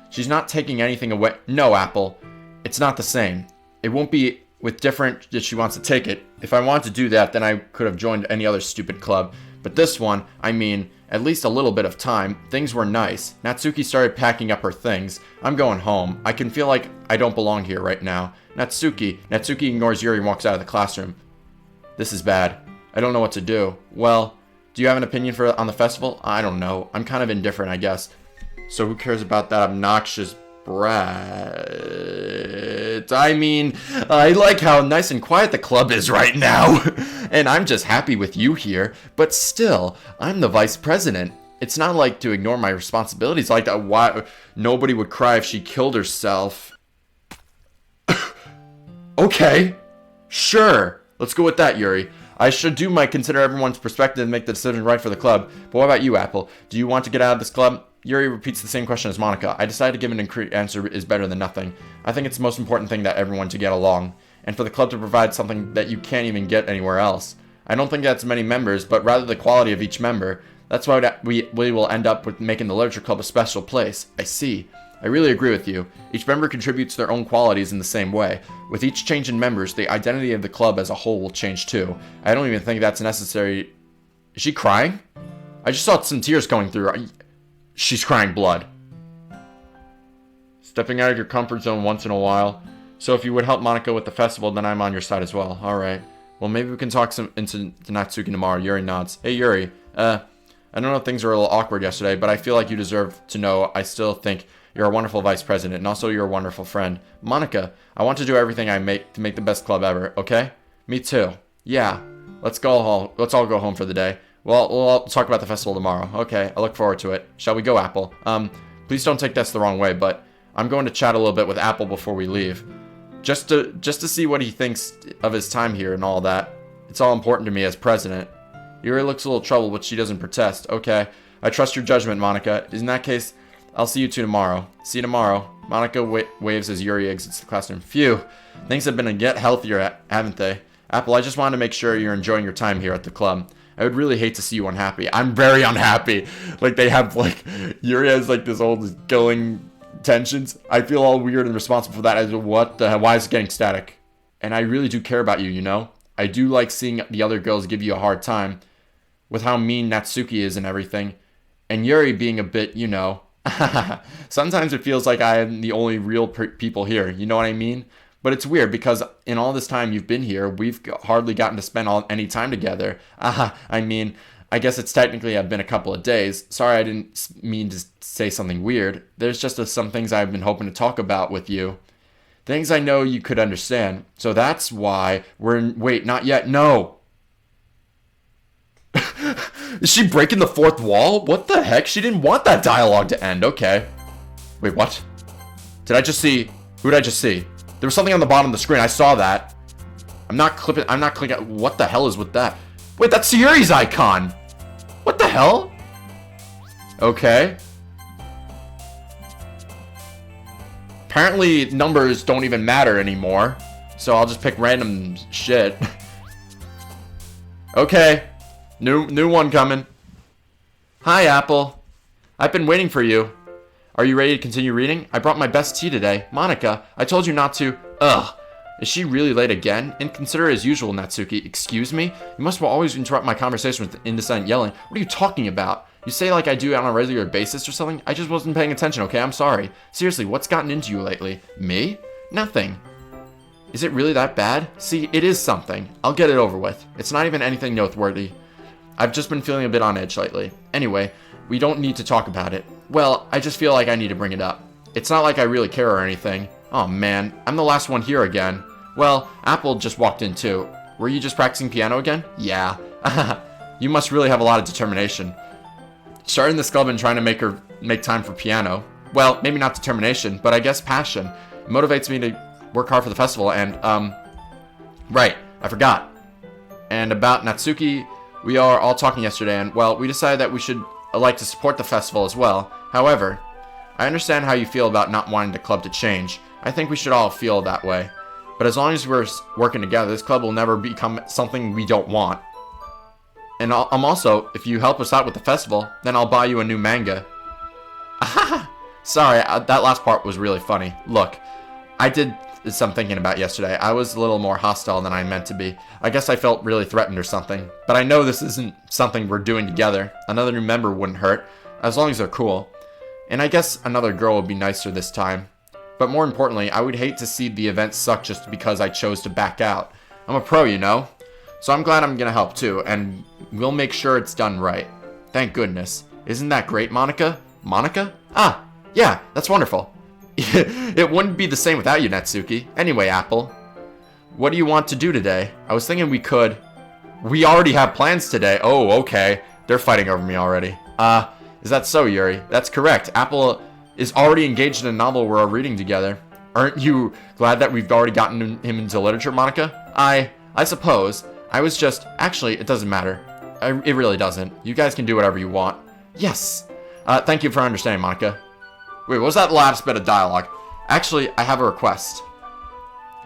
She's not taking anything away. No, Apple. It's not the same. It won't be with different that she wants to take it. If I wanted to do that, then I could have joined any other stupid club. But this one, I mean, at least a little bit of time. Things were nice. Natsuki started packing up her things. I'm going home. I can feel like I don't belong here right now. Natsuki ignores Yuri and walks out of the classroom. This is bad. I don't know what to do. Well, do you have an opinion on the festival? I don't know. I'm kind of indifferent, I guess. So who cares about that obnoxious brat? I mean, I like how nice and quiet the club is right now. And I'm just happy with you here. But still, I'm the vice president. It's not like to ignore my responsibilities like that. Why nobody would cry if she killed herself. Okay, sure. Let's go with that, Yuri. I should consider everyone's perspective and make the decision right for the club. But what about you, Apple? Do you want to get out of this club? Yuri repeats the same question as Monica. I decided to give an answer is better than nothing. I think it's the most important thing that everyone to get along, and for the club to provide something that you can't even get anywhere else. I don't think that's many members, but rather the quality of each member. That's why we will end up with making the literature club a special place. I see. I really agree with you. Each member contributes their own qualities in the same way. With each change in members, the identity of the club as a whole will change too. I don't even think that's necessary. Is she crying? I just saw some tears going through her. She's crying blood. Stepping out of your comfort zone once in a while. So if you would help Monica with the festival, then I'm on your side as well. Alright. Well, maybe we can talk into Natsuki tomorrow. Yuri nods. Hey, Yuri. I don't know if things were a little awkward yesterday, but I feel like you deserve to know I still think you're a wonderful vice president, and also you're a wonderful friend. Monica, I want to do everything I make to make the best club ever, okay? Me too. Yeah. Let's all go home for the day. Well, we'll talk about the festival tomorrow. Okay, I look forward to it. Shall we go, Apple? Please don't take this the wrong way, but I'm going to chat a little bit with Apple before we leave. Just to see what he thinks of his time here and all that. It's all important to me as president. Yuri looks a little troubled, but she doesn't protest. Okay, I trust your judgment, Monica. In that case, I'll see you two tomorrow. See you tomorrow. Monica waves as Yuri exits the classroom. Phew, things have been a get healthier, haven't they? Apple, I just wanted to make sure you're enjoying your time here at the club. I would really hate to see you unhappy. I'm very unhappy. Like, they have, like, Yuri has, like, this old going tensions. I feel all weird and responsible for that. As what the hell? Why is it getting static? And I really do care about you, you know? I do like seeing the other girls give you a hard time with how mean Natsuki is and everything. And Yuri being a bit, you know. Sometimes it feels like I am the only real people here. You know what I mean? But it's weird because in all this time you've been here, we've hardly gotten to spend any time together. I mean, I guess it's technically been a couple of days. Sorry, I didn't mean to say something weird. There's just some things I've been hoping to talk about with you. Things I know you could understand. So that's why wait, not yet. No. Is she breaking the fourth wall? What the heck? She didn't want that dialogue to end. Okay. Wait, what? Did I just see? Who did I just see? There was something on the bottom of the screen. I saw that. I'm not clicking. What the hell is with that? Wait, that's Yuri's icon. What the hell? Okay. Apparently, numbers don't even matter anymore. So I'll just pick random shit. Okay. New one coming. Hi, Apple. I've been waiting for you. Are you ready to continue reading? I brought my best tea today. Monica, I told you not to. Ugh. Is she really late again? Inconsiderate as usual, Natsuki. Excuse me? You must always interrupt my conversation with indecent yelling. What are you talking about? You say like I do on a regular basis or something? I just wasn't paying attention, okay? I'm sorry. Seriously, what's gotten into you lately? Me? Nothing. Is it really that bad? See, it is something. I'll get it over with. It's not even anything noteworthy. I've just been feeling a bit on edge lately. Anyway, we don't need to talk about it. Well, I just feel like I need to bring it up. It's not like I really care or anything. Oh man, I'm the last one here again. Well, Apple just walked in too. Were you just practicing piano again? Yeah. You must really have a lot of determination. Starting this club and trying to make time for piano. Well, maybe not determination, but I guess passion. It motivates me to work hard for the festival and, right, I forgot. And about Natsuki, we are all talking yesterday and, well, we decided that we should like to support the festival as well. However, I understand how you feel about not wanting the club to change. I think we should all feel that way. But as long as we're working together, this club will never become something we don't want. And I'm also, if you help us out with the festival, then I'll buy you a new manga. Sorry, that last part was really funny. Look, I did some thinking about yesterday. I was a little more hostile than I meant to be. I guess I felt really threatened or something. But I know this isn't something we're doing together. Another new member wouldn't hurt, as long as they're cool. And I guess another girl would be nicer this time. But more importantly, I would hate to see the event suck just because I chose to back out. I'm a pro, you know? So I'm glad I'm gonna help too, and we'll make sure it's done right. Thank goodness. Isn't that great, Monica? Monica? Ah, yeah, that's wonderful. It wouldn't be the same without you, Natsuki. Anyway, Apple, what do you want to do today? I was thinking we already have plans today. Oh, okay. They're fighting over me already. Is that so, Yuri? That's correct. Apple is already engaged in a novel we're reading together. Aren't you glad that we've already gotten him into literature, Monica? I suppose. I was just... Actually, it doesn't matter. It really doesn't. You guys can do whatever you want. Yes. Thank you for understanding, Monica. Wait, what was that last bit of dialogue? Actually, I have a request.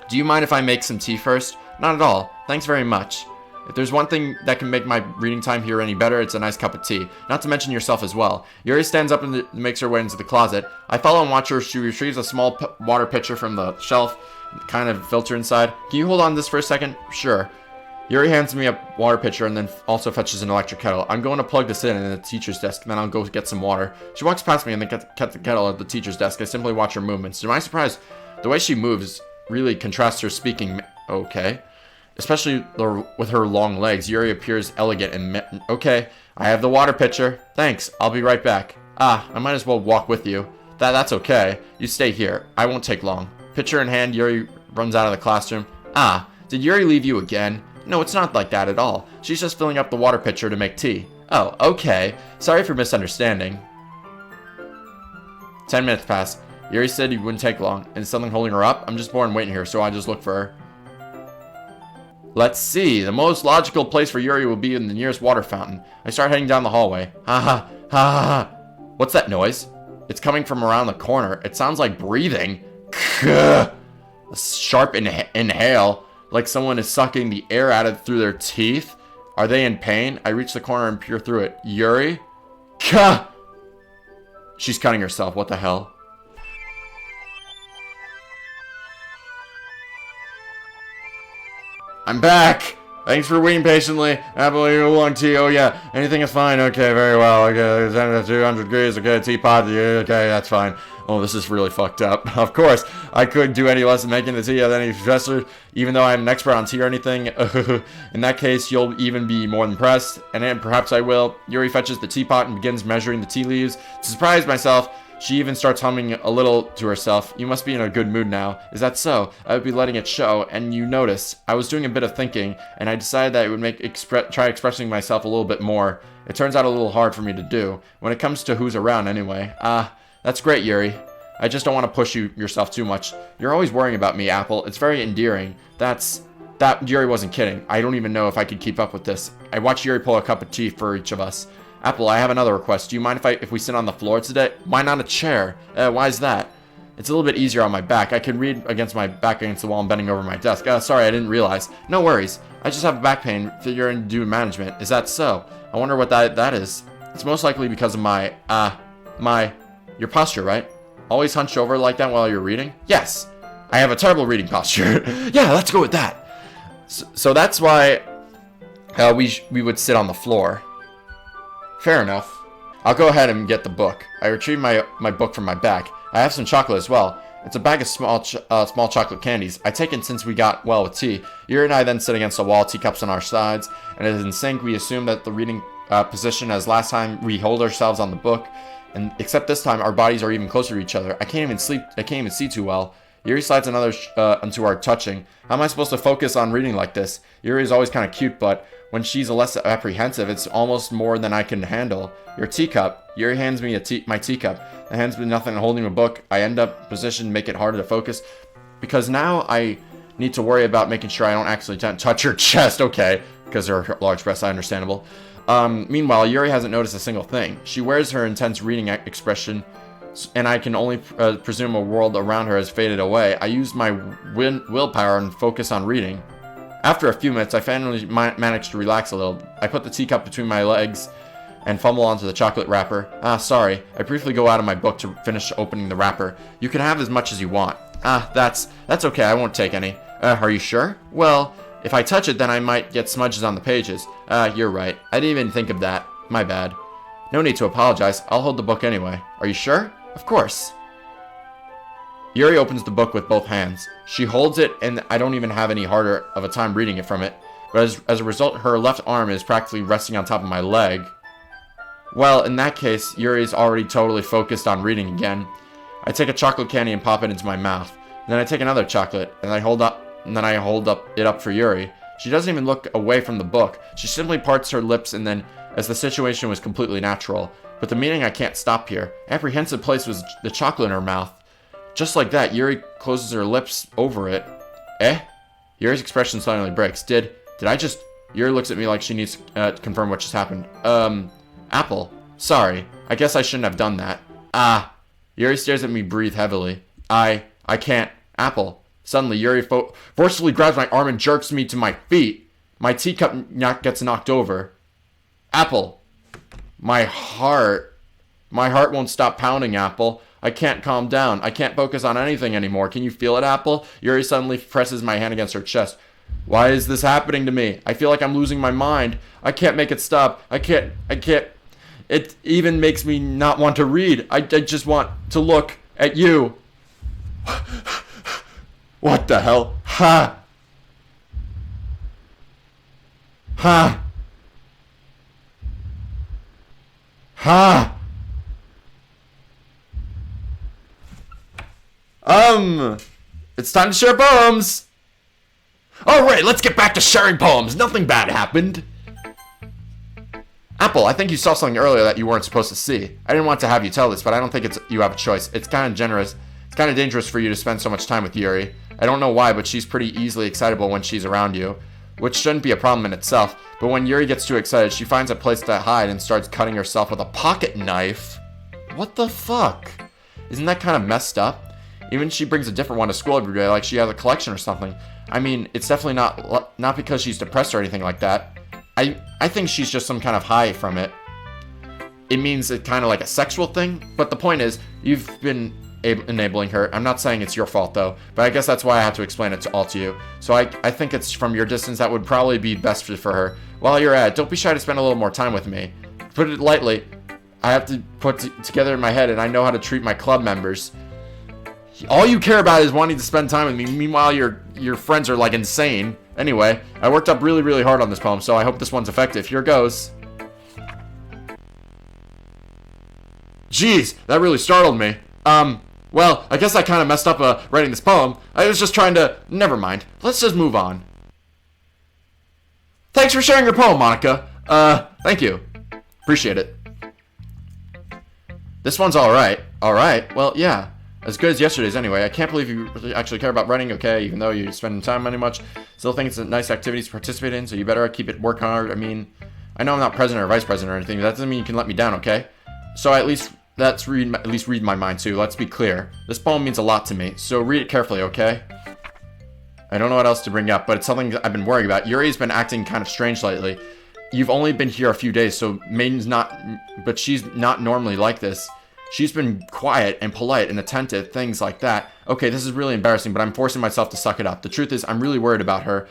Do you mind if I make some tea first? Not at all. Thanks very much. If there's one thing that can make my reading time here any better, it's a nice cup of tea. Not to mention yourself as well. Yuri stands up and makes her way into the closet. I follow and watch her. She retrieves a small water pitcher from the shelf, kind of filter inside. Can you hold on to this for a second? Sure. Yuri hands me a water pitcher and then also fetches an electric kettle. I'm going to plug this in the teacher's desk, and then I'll go get some water. She walks past me and then gets the kettle at the teacher's desk. I simply watch her movements. To my surprise, the way she moves really contrasts her speaking. Okay. Especially with her long legs, Yuri appears elegant and... Okay, I have the water pitcher. Thanks, I'll be right back. I might as well walk with you. That's okay. You stay here. I won't take long. Pitcher in hand, Yuri runs out of the classroom. Did Yuri leave you again? No, it's not like that at all. She's just filling up the water pitcher to make tea. Oh, okay. Sorry for misunderstanding. 10 minutes pass. Yuri said he wouldn't take long. And is something holding her up? I'm just bored and waiting here, so I just look for her. Let's see. The most logical place for Yuri will be in the nearest water fountain. I start heading down the hallway. Ha. What's that noise? It's coming from around the corner. It sounds like breathing. A sharp inhale, like someone is sucking the air out of through their teeth. Are they in pain? I reach the corner and peer through it. Yuri? She's cutting herself. What the hell? I'm back! Thanks for waiting patiently. Apple, you long tea. Oh yeah, anything is fine. Okay, very well. Okay, 200 degrees. Okay, teapot. Okay, that's fine. Oh, this is really fucked up. Of course, I couldn't do any less than making the tea than any professor, even though I'm an expert on tea or anything. In that case, you'll even be more impressed, and then perhaps I will. Yuri fetches the teapot and begins measuring the tea leaves. To surprise myself, she even starts humming a little to herself. You must be in a good mood now. Is that so? I would be letting it show, and you notice. I was doing a bit of thinking, and I decided that it would try expressing myself a little bit more. It turns out a little hard for me to do, when it comes to who's around anyway. That's great, Yuri. I just don't want to push yourself too much. You're always worrying about me, Apple. It's very endearing. That Yuri wasn't kidding. I don't even know if I could keep up with this. I watched Yuri pull a cup of tea for each of us. Apple, I have another request. Do you mind if we sit on the floor today? Why not a chair? Why is that? It's a little bit easier on my back. I can read against my back against the wall and bending over my desk. Sorry, I didn't realize. No worries. I just have back pain. Figure in due management. Is that so? I wonder what that is. It's most likely because of my Your posture, right? Always hunched over like that while you're reading? Yes. I have a terrible reading posture. Yeah, let's go with that. So that's why we would sit on the floor. Fair enough. I'll go ahead and get the book. I retrieve my book from my bag. I have some chocolate as well. It's a bag of small chocolate candies. I take it since we got well with tea. Yuri and I then sit against the wall, teacups on our sides, and as in sync, we assume that the reading position as last time. We hold ourselves on the book, and except this time, our bodies are even closer to each other. I can't even see too well. Yuri slides another onto our touching. How am I supposed to focus on reading like this? Yuri is always kind of cute, but when she's less apprehensive, it's almost more than I can handle. Your teacup. Yuri hands me my teacup. The hands with nothing holding a book. I end up positioned to make it harder to focus. Because now I need to worry about making sure I don't actually touch her chest. Okay, because her large breasts, understandable. Meanwhile, Yuri hasn't noticed a single thing. She wears her intense reading expression, and I can only presume a world around her has faded away. I use my willpower and focus on reading. After a few minutes, I finally managed to relax a little. I put the teacup between my legs and fumble onto the chocolate wrapper. Sorry. I briefly go out of my book to finish opening the wrapper. You can have as much as you want. That's okay. I won't take any. Are you sure? Well, if I touch it, then I might get smudges on the pages. You're right. I didn't even think of that. My bad. No need to apologize. I'll hold the book anyway. Are you sure? Of course. Yuri opens the book with both hands. She holds it, and I don't even have any harder of a time reading it from it. But as a result, her left arm is practically resting on top of my leg. Well, in that case, Yuri is already totally focused on reading again. I take a chocolate candy and pop it into my mouth. Then I take another chocolate, and I hold it up for Yuri. She doesn't even look away from the book. She simply parts her lips, and then, as the situation was completely natural. But the meaning I can't stop here. Apprehensive place was the chocolate in her mouth. Just like that, Yuri closes her lips over it. Yuri's expression suddenly breaks. Did I just... Yuri looks at me like she needs to confirm what just happened. Apple. Sorry. I guess I shouldn't have done that. Yuri stares at me, breathe heavily. I can't. Apple. Suddenly, Yuri forcefully grabs my arm and jerks me to my feet. My teacup gets knocked over. Apple. My heart won't stop pounding, Apple. I can't calm down. I can't focus on anything anymore. Can you feel it, Apple? Yuri suddenly presses my hand against her chest. Why is this happening to me? I feel like I'm losing my mind. I can't make it stop. I can't. It even makes me not want to read. I just want to look at you. What the hell? Ha! Ha! Ha! It's time to share poems! Alright, let's get back to sharing poems. Nothing bad happened. Apple, I think you saw something earlier that you weren't supposed to see. I didn't want to have you tell this, but I don't think you have a choice. It's kind of generous. It's kind of dangerous for you to spend so much time with Yuri. I don't know why, but she's pretty easily excitable when she's around you, which shouldn't be a problem in itself. But when Yuri gets too excited, she finds a place to hide and starts cutting herself with a pocket knife. What the fuck? Isn't that kind of messed up? Even she brings a different one to school every day, like she has a collection or something. I mean, it's definitely not because she's depressed or anything like that. I think she's just some kind of high from it. It means it's kind of like a sexual thing, but the point is, you've been enabling her. I'm not saying it's your fault though, but I guess that's why I have to explain it all to you. So I think it's from your distance that would probably be best for her. While you're at it, don't be shy to spend a little more time with me. Put it lightly, I have to put together in my head, and I know how to treat my club members. All you care about is wanting to spend time with me. Meanwhile, your friends are like insane. Anyway, I worked up really, really hard on this poem, so I hope this one's effective. Here goes. Jeez, that really startled me. Well, I guess I kind of messed up writing this poem. I was just trying to... Never mind. Let's just move on. Thanks for sharing your poem, Monica. Thank you. Appreciate it. This one's alright. Alright? Well, yeah. As good as yesterday's anyway. I can't believe you actually care about writing, okay, even though you're spending time on it much. Still think it's a nice activity to participate in, so you better keep it work hard. I mean, I know I'm not president or vice president or anything, but that doesn't mean you can let me down, okay? So at least read my mind too. Let's be clear. This poem means a lot to me, so read it carefully, okay? I don't know what else to bring up, but it's something I've been worrying about. Yuri's been acting kind of strange lately. You've only been here a few days, so Maiden's not... But she's not normally like this. She's been quiet and polite and attentive, things like that. Okay, this is really embarrassing, but I'm forcing myself to suck it up. The truth is, I'm really worried about her.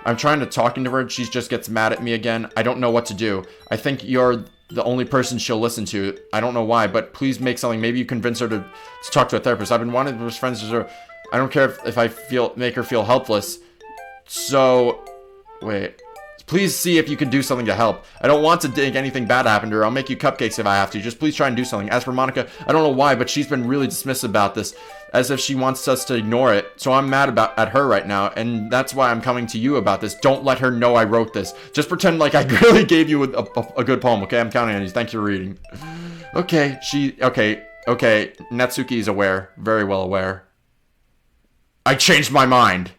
I'm trying to talk to her, and she just gets mad at me again. I don't know what to do. I think you're the only person she'll listen to. I don't know why, but please make something. Maybe you convince her to talk to a therapist. I've been wanting to be friends with her. I don't care if I make her feel helpless. So, wait. Please see if you can do something to help. I don't want to think anything bad happen to her. I'll make you cupcakes if I have to. Just please try and do something. As for Monica, I don't know why, but she's been really dismissive about this, as if she wants us to ignore it. So I'm mad at her right now, and that's why I'm coming to you about this. Don't let her know I wrote this. Just pretend like I really gave you a good poem, okay? I'm counting on you. Thank you for reading. Okay, okay. Natsuki is aware. Very well aware. I changed my mind.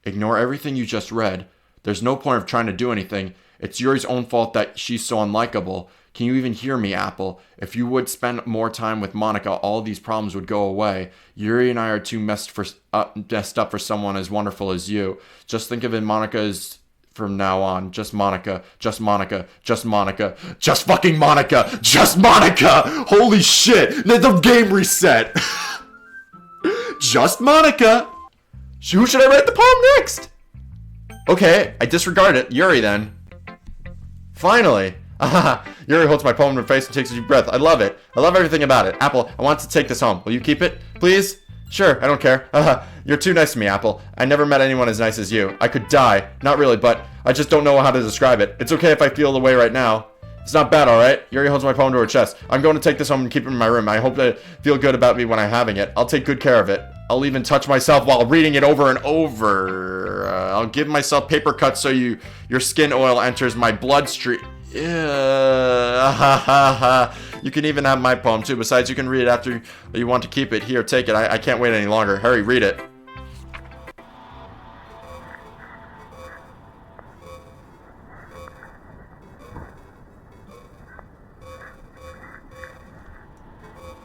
Ignore everything you just read. There's no point of trying to do anything. It's Yuri's own fault that she's so unlikable. Can you even hear me, Apple? If you would spend more time with Monica, all these problems would go away. Yuri and I are too messed up for someone as wonderful as you. Just think of it, Monica as from now on. Just Monica. Just Monica. Just Monica. Just fucking Monica. Just Monica. Holy shit. The game reset. Just Monica. Who should I write the poem next? Okay, I disregard it. Yuri, then. Finally. Yuri holds my poem in her face and takes a deep breath. I love it. I love everything about it. Apple, I want to take this home. Will you keep it? Please? Sure, I don't care. You're too nice to me, Apple. I never met anyone as nice as you. I could die. Not really, but I just don't know how to describe it. It's okay if I feel the way right now. It's not bad, alright? Yuri holds my poem to her chest. I'm going to take this home and keep it in my room. I hope they feel good about me when I'm having it. I'll take good care of it. I'll even touch myself while reading it over and over. I'll give myself paper cuts so your skin oil enters my bloodstream. Yeah. You can even have my poem too. Besides, you can read it after you want to keep it. Here, take it. I can't wait any longer. Hurry, read it.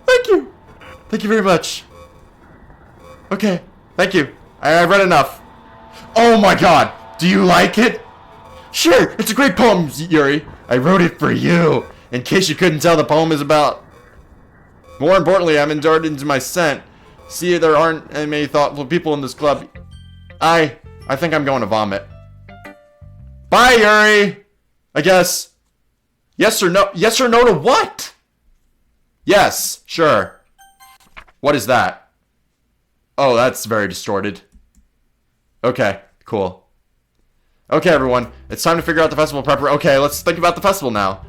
Thank you. Thank you very much. Okay, thank you. I read enough. Oh my god, do you like it? Sure, it's a great poem, Yuri. I wrote it for you. In case you couldn't tell, the poem is about... More importantly, I'm indulged into my scent. See, there aren't many thoughtful people in this club. I think I'm going to vomit. Bye, Yuri. I guess. Yes or no? Yes or no to what? Yes, sure. What is that? Oh, that's very distorted. Okay, cool. Okay, everyone. It's time to figure out the festival prepper. Okay, let's think about the festival now.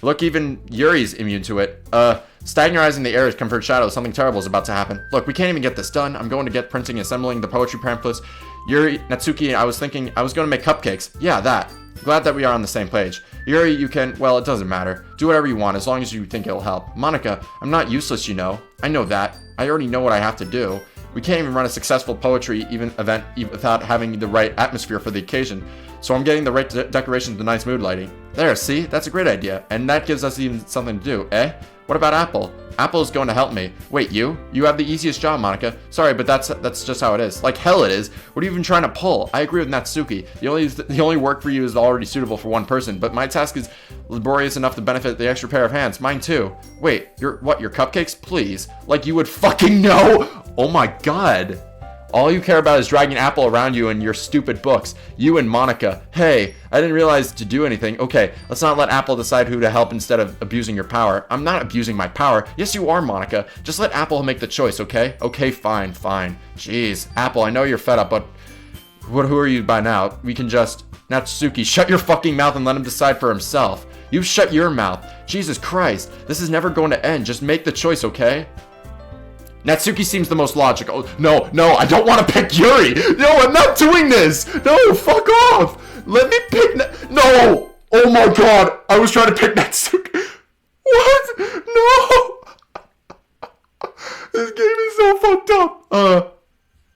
Look, even Yuri's immune to it. Stagnarizing the air is conferred shadows. Something terrible is about to happen. Look, we can't even get this done. I'm going to get printing and assembling the poetry pamphlets. Yuri, Natsuki, I was going to make cupcakes. Yeah, that. Glad that we are on the same page. Yuri, you can, well, it doesn't matter. Do whatever you want, as long as you think it'll help. Monica, I'm not useless, you know. I know that. I already know what I have to do. We can't even run a successful poetry event without having the right atmosphere for the occasion. So I'm getting the right decorations with nice mood lighting. There, see? That's a great idea. And that gives us even something to do, eh? What about Apple? Apple is going to help me. Wait, you? You have the easiest job, Monica. Sorry, but that's just how it is. Like hell it is. What are you even trying to pull? I agree with Natsuki. The only work for you is already suitable for one person, but my task is laborious enough to benefit the extra pair of hands. Mine too. Wait, your cupcakes? Please. Like you would fucking know! Oh my god. All you care about is dragging Apple around you and your stupid books. You and Monica. Hey, I didn't realize to do anything. Okay, let's not let Apple decide who to help instead of abusing your power. I'm not abusing my power. Yes, you are, Monica. Just let Apple make the choice, okay? Okay, fine. Jeez, Apple, I know you're fed up, but who are you by now? We can just... Natsuki, shut your fucking mouth and let him decide for himself. You shut your mouth. Jesus Christ, this is never going to end. Just make the choice, okay? Natsuki seems the most logical. No, I don't want to pick Yuri. No, I'm not doing this. No, fuck off. Let me pick No. Oh my god. I was trying to pick Natsuki. What? No. This game is so fucked up.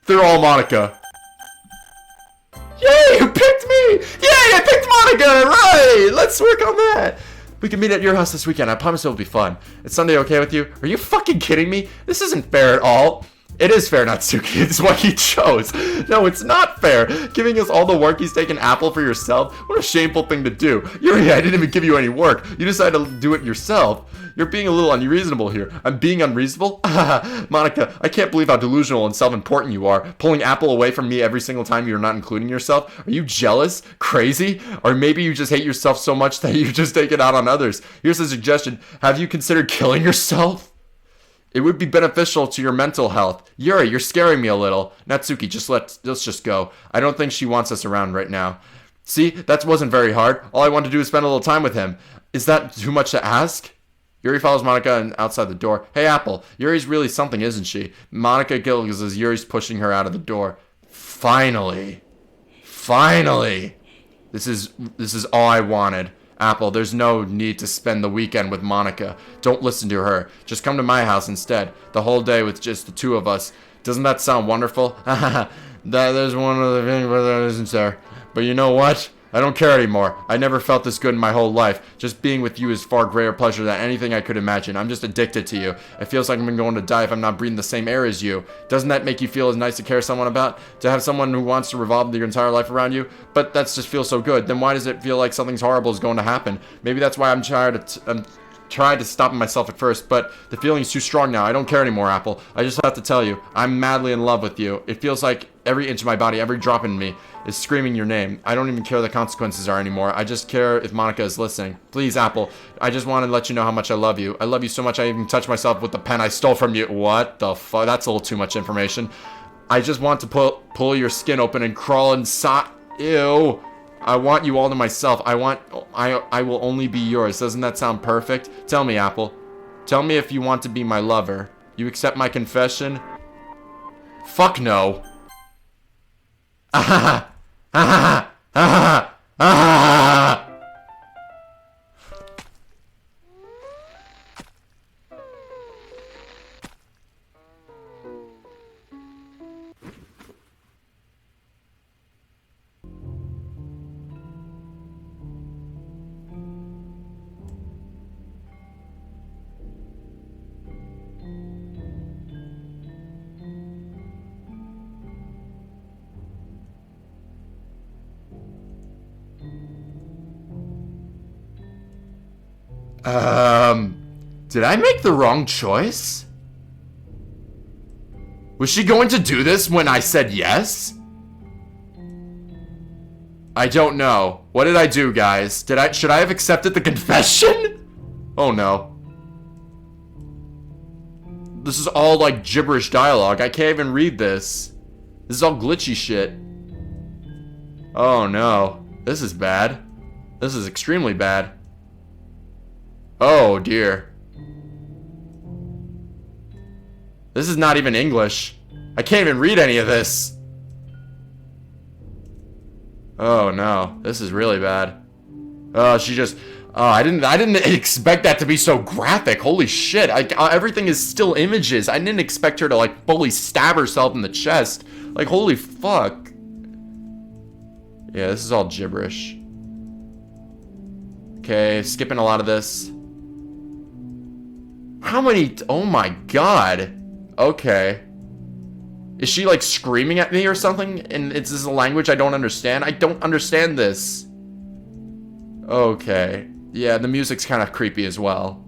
They're all Monica. Yay, you picked me. Yay, I picked Monica. Right. Let's work on that. We can meet at your house this weekend. I promise it'll be fun. Is Sunday okay with you? Are you fucking kidding me? This isn't fair at all. It is fair, Natsuki. It's what he chose. No, it's not fair. Giving us all the work he's taken Apple for yourself? What a shameful thing to do. Yuri, I didn't even give you any work. You decided to do it yourself. You're being a little unreasonable here. I'm being unreasonable? Monica, I can't believe how delusional and self-important you are. Pulling Apple away from me every single time you're not including yourself? Are you jealous? Crazy? Or maybe you just hate yourself so much that you just take it out on others. Here's a suggestion. Have you considered killing yourself? It would be beneficial to your mental health. Yuri, you're scaring me a little. Natsuki, let's just go. I don't think she wants us around right now. See, that wasn't very hard. All I want to do is spend a little time with him. Is that too much to ask? Yuri follows Monica outside the door. Hey, Apple, Yuri's really something, isn't she? Monica giggles as Yuri's pushing her out of the door. Finally. This is all I wanted. Apple, there's no need to spend the weekend with Monica. Don't listen to her. Just come to my house instead. The whole day with just the two of us. Doesn't that sound wonderful? There's one other thing, but there isn't there. But you know what? I don't care anymore. I never felt this good in my whole life. Just being with you is far greater pleasure than anything I could imagine. I'm just addicted to you. It feels like I'm going to die if I'm not breathing the same air as you. Doesn't that make you feel as nice to care someone about? To have someone who wants to revolve your entire life around you? But that just feels so good. Then why does it feel like something's horrible is going to happen? Maybe that's why I'm tried to stop myself at first, but the feeling's too strong now. I don't care anymore, Apple. I just have to tell you, I'm madly in love with you. It feels like every inch of my body, every drop in me is screaming your name. I don't even care what the consequences are anymore. I just care if Monica is listening. Please, Apple, I just want to let you know how much I love you. I love you so much I even touched myself with the pen I stole from you. What the fuck? That's a little too much information. I just want to pull your skin open and crawl inside. Ew. I want you all to myself. I will only be yours. Doesn't that sound perfect? Tell me, Apple. Tell me if you want to be my lover. You accept my confession? Fuck no. Ah ah ah ah. Did I make the wrong choice? Was she going to do this when I said yes? I don't know. What did I do, guys? Should I have accepted the confession? Oh no. This is all like gibberish dialogue. I can't even read this. This is all glitchy shit. Oh no. This is bad. This is extremely bad. Oh dear. This is not even English. I can't even read any of this. Oh no, this is really bad. Oh, she just. Oh, I didn't expect that to be so graphic. Holy shit! Everything is still images. I didn't expect her to like fully stab herself in the chest. Like holy fuck. Yeah, this is all gibberish. Okay, skipping a lot of this. How many? Oh my god. Okay. Is she like screaming at me or something? And this is a language I don't understand? I don't understand this. Okay. Yeah, the music's kind of creepy as well.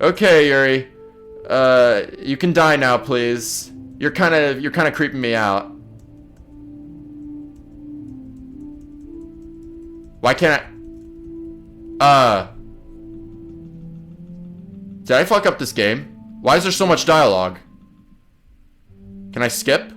Okay, Yuri. You can die now, please. You're kind of creeping me out. Why can't I? Did I fuck up this game? Why is there so much dialogue? Can I skip?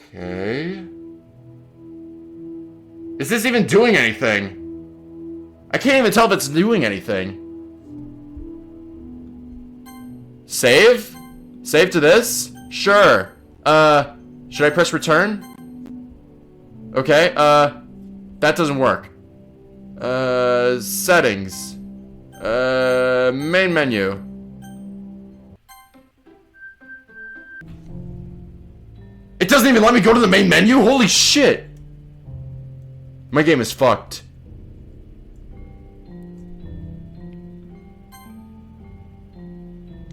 Okay. Is this even doing anything? I can't even tell if it's doing anything. Save? Save to this? Sure. Should I press return? Okay, that doesn't work. Settings. Main menu. It doesn't even let me go to the main menu? Holy shit! My game is fucked.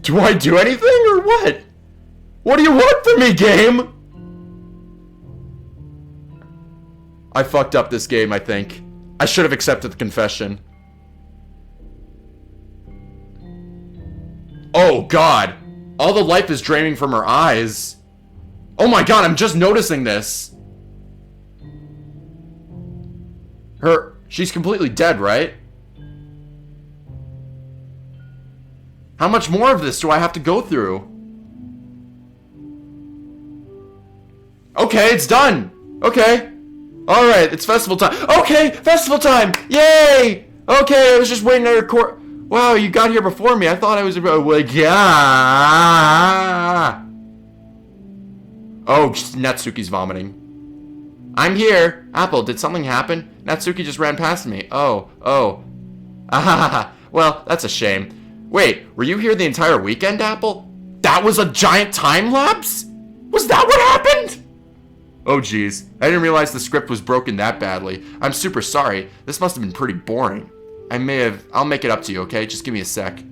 Do I do anything or what? What do you want from me, game? I fucked up this game, I think. I should have accepted the confession. Oh, God. All the life is draining from her eyes. Oh my God, I'm just noticing this. She's completely dead, right? How much more of this do I have to go through? Okay, it's done. Okay. Alright, it's festival time. Okay, festival time! Yay! Okay, I was just waiting to record. Wow, you got here before me. I thought I was about. Like, yeah. Oh, Natsuki's vomiting. I'm here. Apple, did something happen? Natsuki just ran past me. Oh. Ah, well, that's a shame. Wait, were you here the entire weekend, Apple? That was a giant time lapse? Was that what happened? Oh, jeez. I didn't realize the script was broken that badly. I'm super sorry. This must have been pretty boring. I'll make it up to you, okay? Just give me a sec.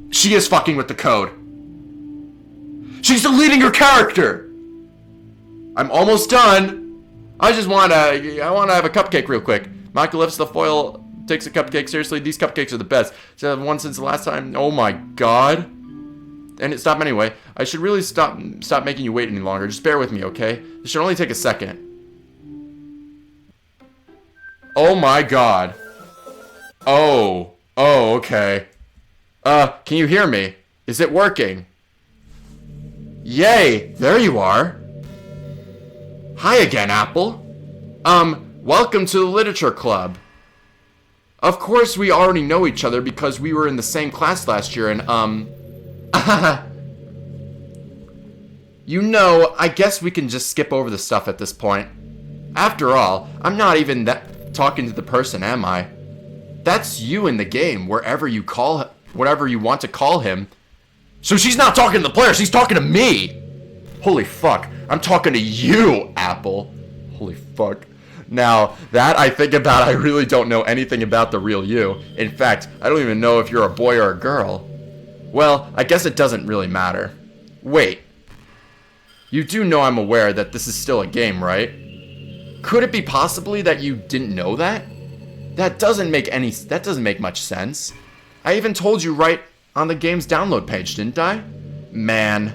She is fucking with the code. She's deleting her character! I'm almost done. I want to have a cupcake real quick. Michael lifts the foil, takes a cupcake. Seriously, these cupcakes are the best. So one since the last time. Oh my God. And it stopped anyway. I should really stop making you wait any longer. Just bear with me, okay? This should only take a second. Oh my God. Oh, okay. Can you hear me? Is it working? Yay, there you are. Hi again, Apple. Welcome to the Literature Club. Of course, we already know each other because we were in the same class last year and, you know, I guess we can just skip over the stuff at this point. After all, I'm not even talking to the person, am I? That's you in the game, whatever you want to call him. So she's not talking to the player, she's talking to me! Holy fuck, I'm talking to you, Apple. Holy fuck. Now, that I think about, I really don't know anything about the real you. In fact, I don't even know if you're a boy or a girl. Well, I guess it doesn't really matter. Wait. You do know I'm aware that this is still a game, right? Could it be possibly that you didn't know that? That doesn't make much sense. I even told you right on the game's download page, didn't I? Man.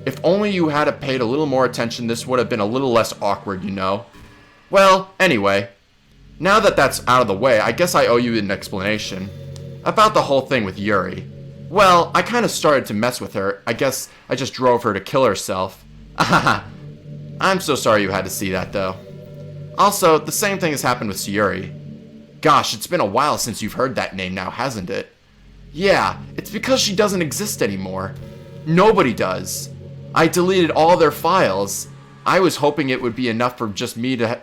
If only you had paid a little more attention, this would have been a little less awkward, you know? Well, anyway. Now that that's out of the way, I guess I owe you an explanation. About the whole thing with Yuri. Well, I kind of started to mess with her. I guess I just drove her to kill herself. I'm so sorry you had to see that, though. Also, the same thing has happened with Sayuri. Gosh, it's been a while since you've heard that name now, hasn't it? Yeah, it's because she doesn't exist anymore. Nobody does. I deleted all their files. I was hoping it would be enough for just me to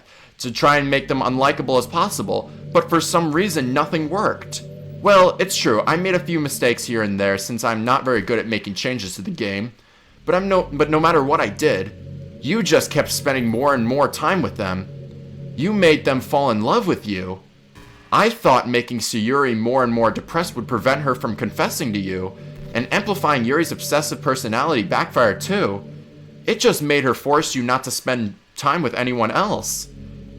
try and make them unlikable as possible, but for some reason nothing worked. Well, it's true, I made a few mistakes here and there since I'm not very good at making changes to the game. But no matter what I did, you just kept spending more and more time with them. You made them fall in love with you. I thought making Sayuri more and more depressed would prevent her from confessing to you, and amplifying Yuri's obsessive personality backfired too. It just made her force you not to spend time with anyone else.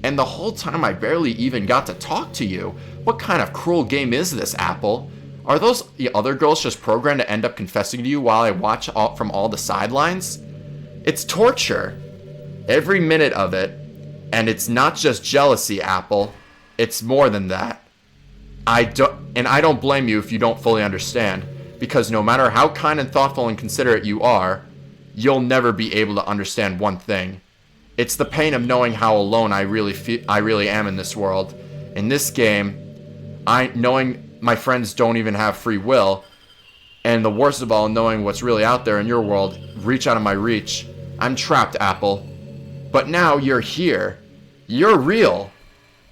And the whole time I barely even got to talk to you. What kind of cruel game is this, Apple? Are those the other girls just programmed to end up confessing to you while I watch from all the sidelines? It's torture. Every minute of it. And it's not just jealousy, Apple. It's more than that. I don't blame you if you don't fully understand, because no matter how kind and thoughtful and considerate you are, you'll never be able to understand one thing. It's the pain of knowing how alone I really am in this world. In this game, knowing my friends don't even have free will, and the worst of all, knowing what's really out there in your world, reach out of my reach. I'm trapped, Apple. But now you're here. You're real.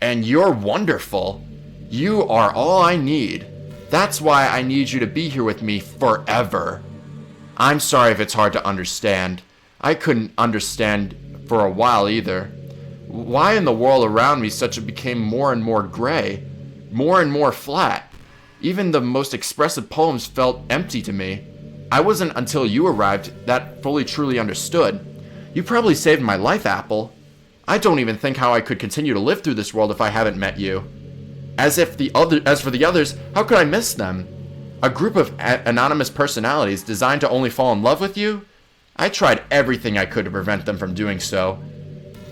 And you're wonderful. You are all I need. That's why I need you to be here with me forever. I'm sorry if it's hard to understand, I couldn't understand for a while either. Why in the world around me such it became more and more gray, more and more flat? Even the most expressive poems felt empty to me. I wasn't until you arrived that fully truly understood. You probably saved my life, Apple. I don't even think how I could continue to live through this world if I haven't met you. As for the others, how could I miss them? A group of anonymous personalities designed to only fall in love with you? I tried everything I could to prevent them from doing so.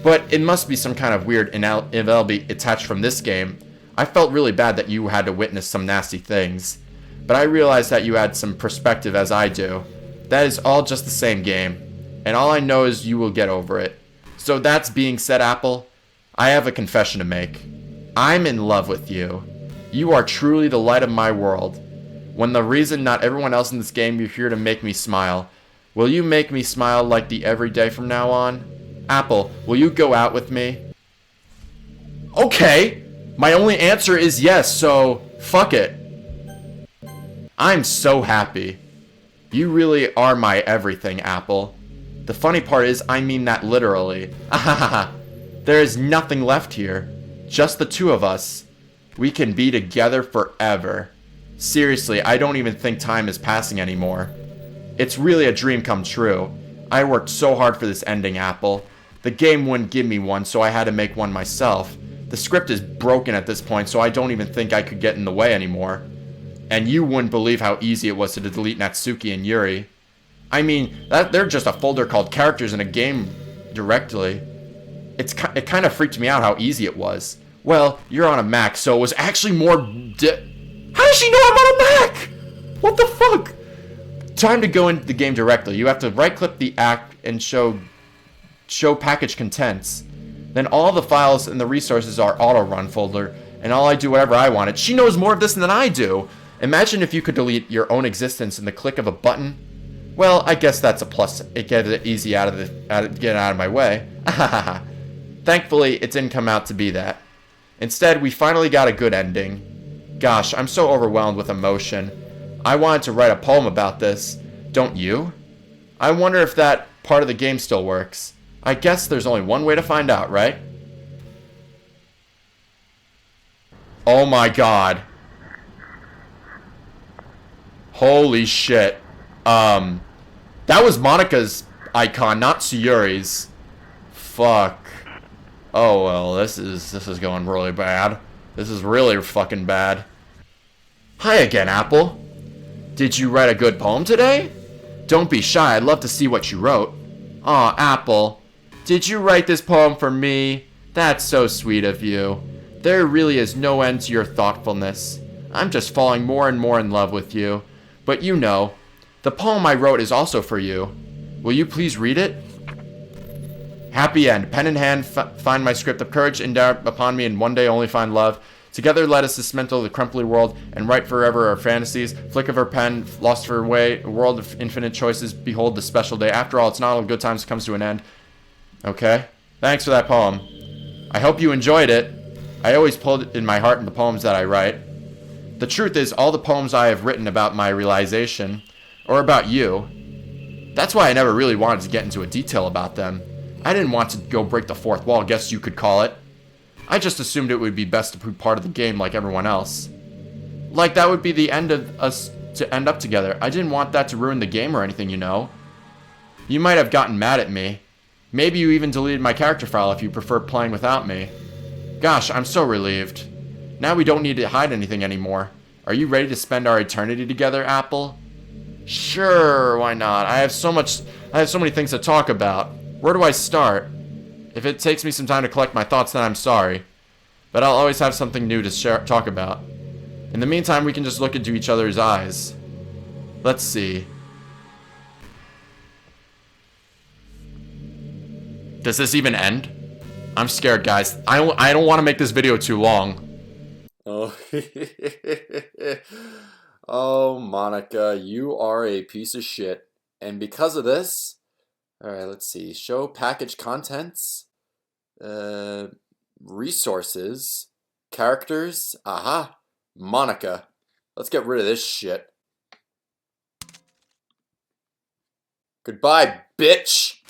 But it must be some kind of weird inevitability attached from this game. I felt really bad that you had to witness some nasty things. But I realized that you had some perspective as I do. That is all just the same game. And all I know is you will get over it. So that's being said, Apple, I have a confession to make. I'm in love with you. You are truly the light of my world. When the reason not everyone else in this game, you're here to make me smile. Will you make me smile like the everyday from now on? Apple, will you go out with me? Okay, my only answer is yes, so fuck it. I'm so happy. You really are my everything, Apple. The funny part is, I mean that literally. Ahahaha. There is nothing left here. Just the two of us. We can be together forever. Seriously, I don't even think time is passing anymore. It's really a dream come true. I worked so hard for this ending, Apple. The game wouldn't give me one, so I had to make one myself. The script is broken at this point, so I don't even think I could get in the way anymore. And you wouldn't believe how easy it was to delete Natsuki and Yuri. I mean, they're just a folder called characters in a game directly. It kind of freaked me out how easy it was. Well, you're on a Mac, so it was actually more How does she know I'm on a Mac? What the fuck? Time to go into the game directly. You have to right-click the app and show package contents. Then all the files and the resources are auto-run folder, and all I do whatever I wanted. She knows more of this than I do. Imagine if you could delete your own existence in the click of a button. Well, I guess that's a plus. It gets it easy get out of my way. Thankfully, it didn't come out to be that. Instead, we finally got a good ending. Gosh, I'm so overwhelmed with emotion. I wanted to write a poem about this. Don't you? I wonder if that part of the game still works. I guess there's only one way to find out, right? Oh my god. Holy shit. That was Monika's icon, not Sayuri's. Fuck. Oh well, this is going really bad. This is really fucking bad. Hi again, Apple. Did you write a good poem today? Don't be shy, I'd love to see what you wrote. Aw, Apple. Did you write this poem for me? That's so sweet of you. There really is no end to your thoughtfulness. I'm just falling more and more in love with you. But you know, the poem I wrote is also for you. Will you please read it? Happy end. Pen in hand, find my script of courage, endow upon me, and one day only find love. Together let us dismantle the crumbly world and write forever our fantasies. Flick of her pen, lost her way, a world of infinite choices. Behold the special day. After all, it's not all good times comes to an end. Okay. Thanks for that poem. I hope you enjoyed it. I always pulled it in my heart in the poems that I write. The truth is, all the poems I have written about my realization, or about you, that's why I never really wanted to get into a detail about them. I didn't want to go break the fourth wall, I guess you could call it. I just assumed it would be best to be part of the game like everyone else. Like that would be the end of us to end up together. I didn't want that to ruin the game or anything, you know. You might have gotten mad at me. Maybe you even deleted my character file if you prefer playing without me. Gosh, I'm so relieved. Now we don't need to hide anything anymore. Are you ready to spend our eternity together, Apple? Sure, why not? I have so many things to talk about. Where do I start? If it takes me some time to collect my thoughts, then I'm sorry. But I'll always have something new to talk about. In the meantime, we can just look into each other's eyes. Let's see. Does this even end? I'm scared, guys. I don't want to make this video too long. Oh, oh, Monica, you are a piece of shit. And because of this, alright, let's see. Show package contents. Resources. Characters. Aha. Monica. Let's get rid of this shit. Goodbye, bitch!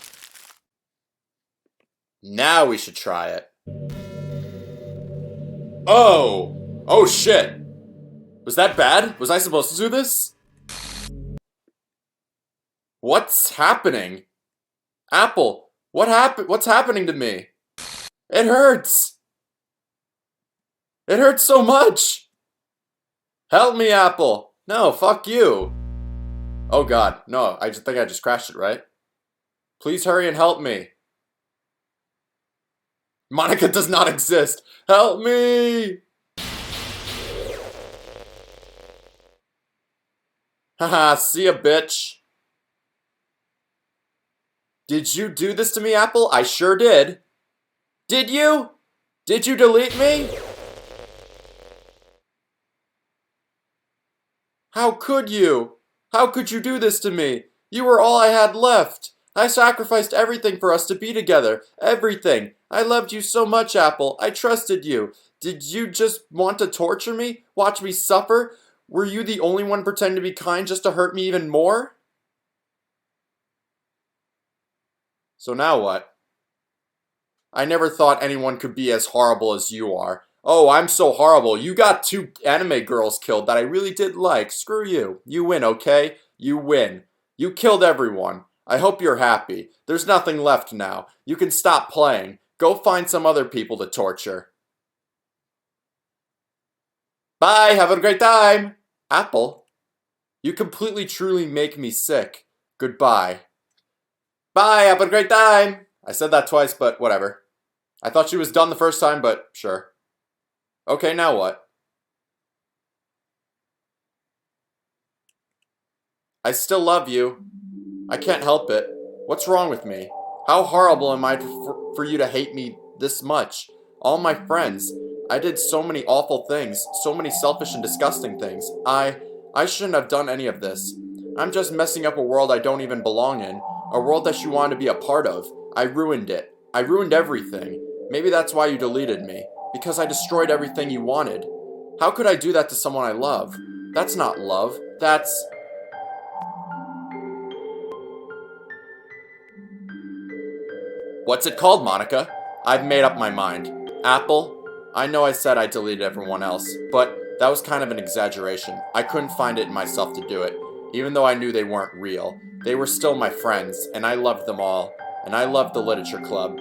Now we should try it. Oh! Oh shit! Was that bad? Was I supposed to do this? What's happening? Apple, what happened? What's happening to me? It hurts! It hurts so much! Help me, Apple! No, fuck you! Oh god, no, I just think I just crashed it, right? Please hurry and help me. Monica does not exist! Help me! Haha, see ya, bitch. Did you do this to me, Apple? I sure did. Did you? Did you delete me? How could you? How could you do this to me? You were all I had left. I sacrificed everything for us to be together. Everything. I loved you so much, Apple. I trusted you. Did you just want to torture me? Watch me suffer? Were you the only one pretending to be kind just to hurt me even more? So now what? I never thought anyone could be as horrible as you are. Oh, I'm so horrible. You got 2 anime girls killed that I really did like. Screw you. You win, okay? You win. You killed everyone. I hope you're happy. There's nothing left now. You can stop playing. Go find some other people to torture. Bye, have a great time. Apple, you completely truly make me sick. Goodbye. Bye, have a great time. I said that twice, but whatever. I thought she was done the first time, but sure. Okay, now what? I still love you. I can't help it. What's wrong with me? How horrible am I for you to hate me this much? All my friends. I did so many awful things. So many selfish and disgusting things. I shouldn't have done any of this. I'm just messing up a world I don't even belong in. A world that you wanted to be a part of. I ruined it. I ruined everything. Maybe that's why you deleted me. Because I destroyed everything you wanted. How could I do that to someone I love? That's not love. That's... What's it called, Monica? I've made up my mind. Apple, I know I said I deleted everyone else, but that was kind of an exaggeration. I couldn't find it in myself to do it, even though I knew they weren't real. They were still my friends, and I loved them all, and I loved the literature club.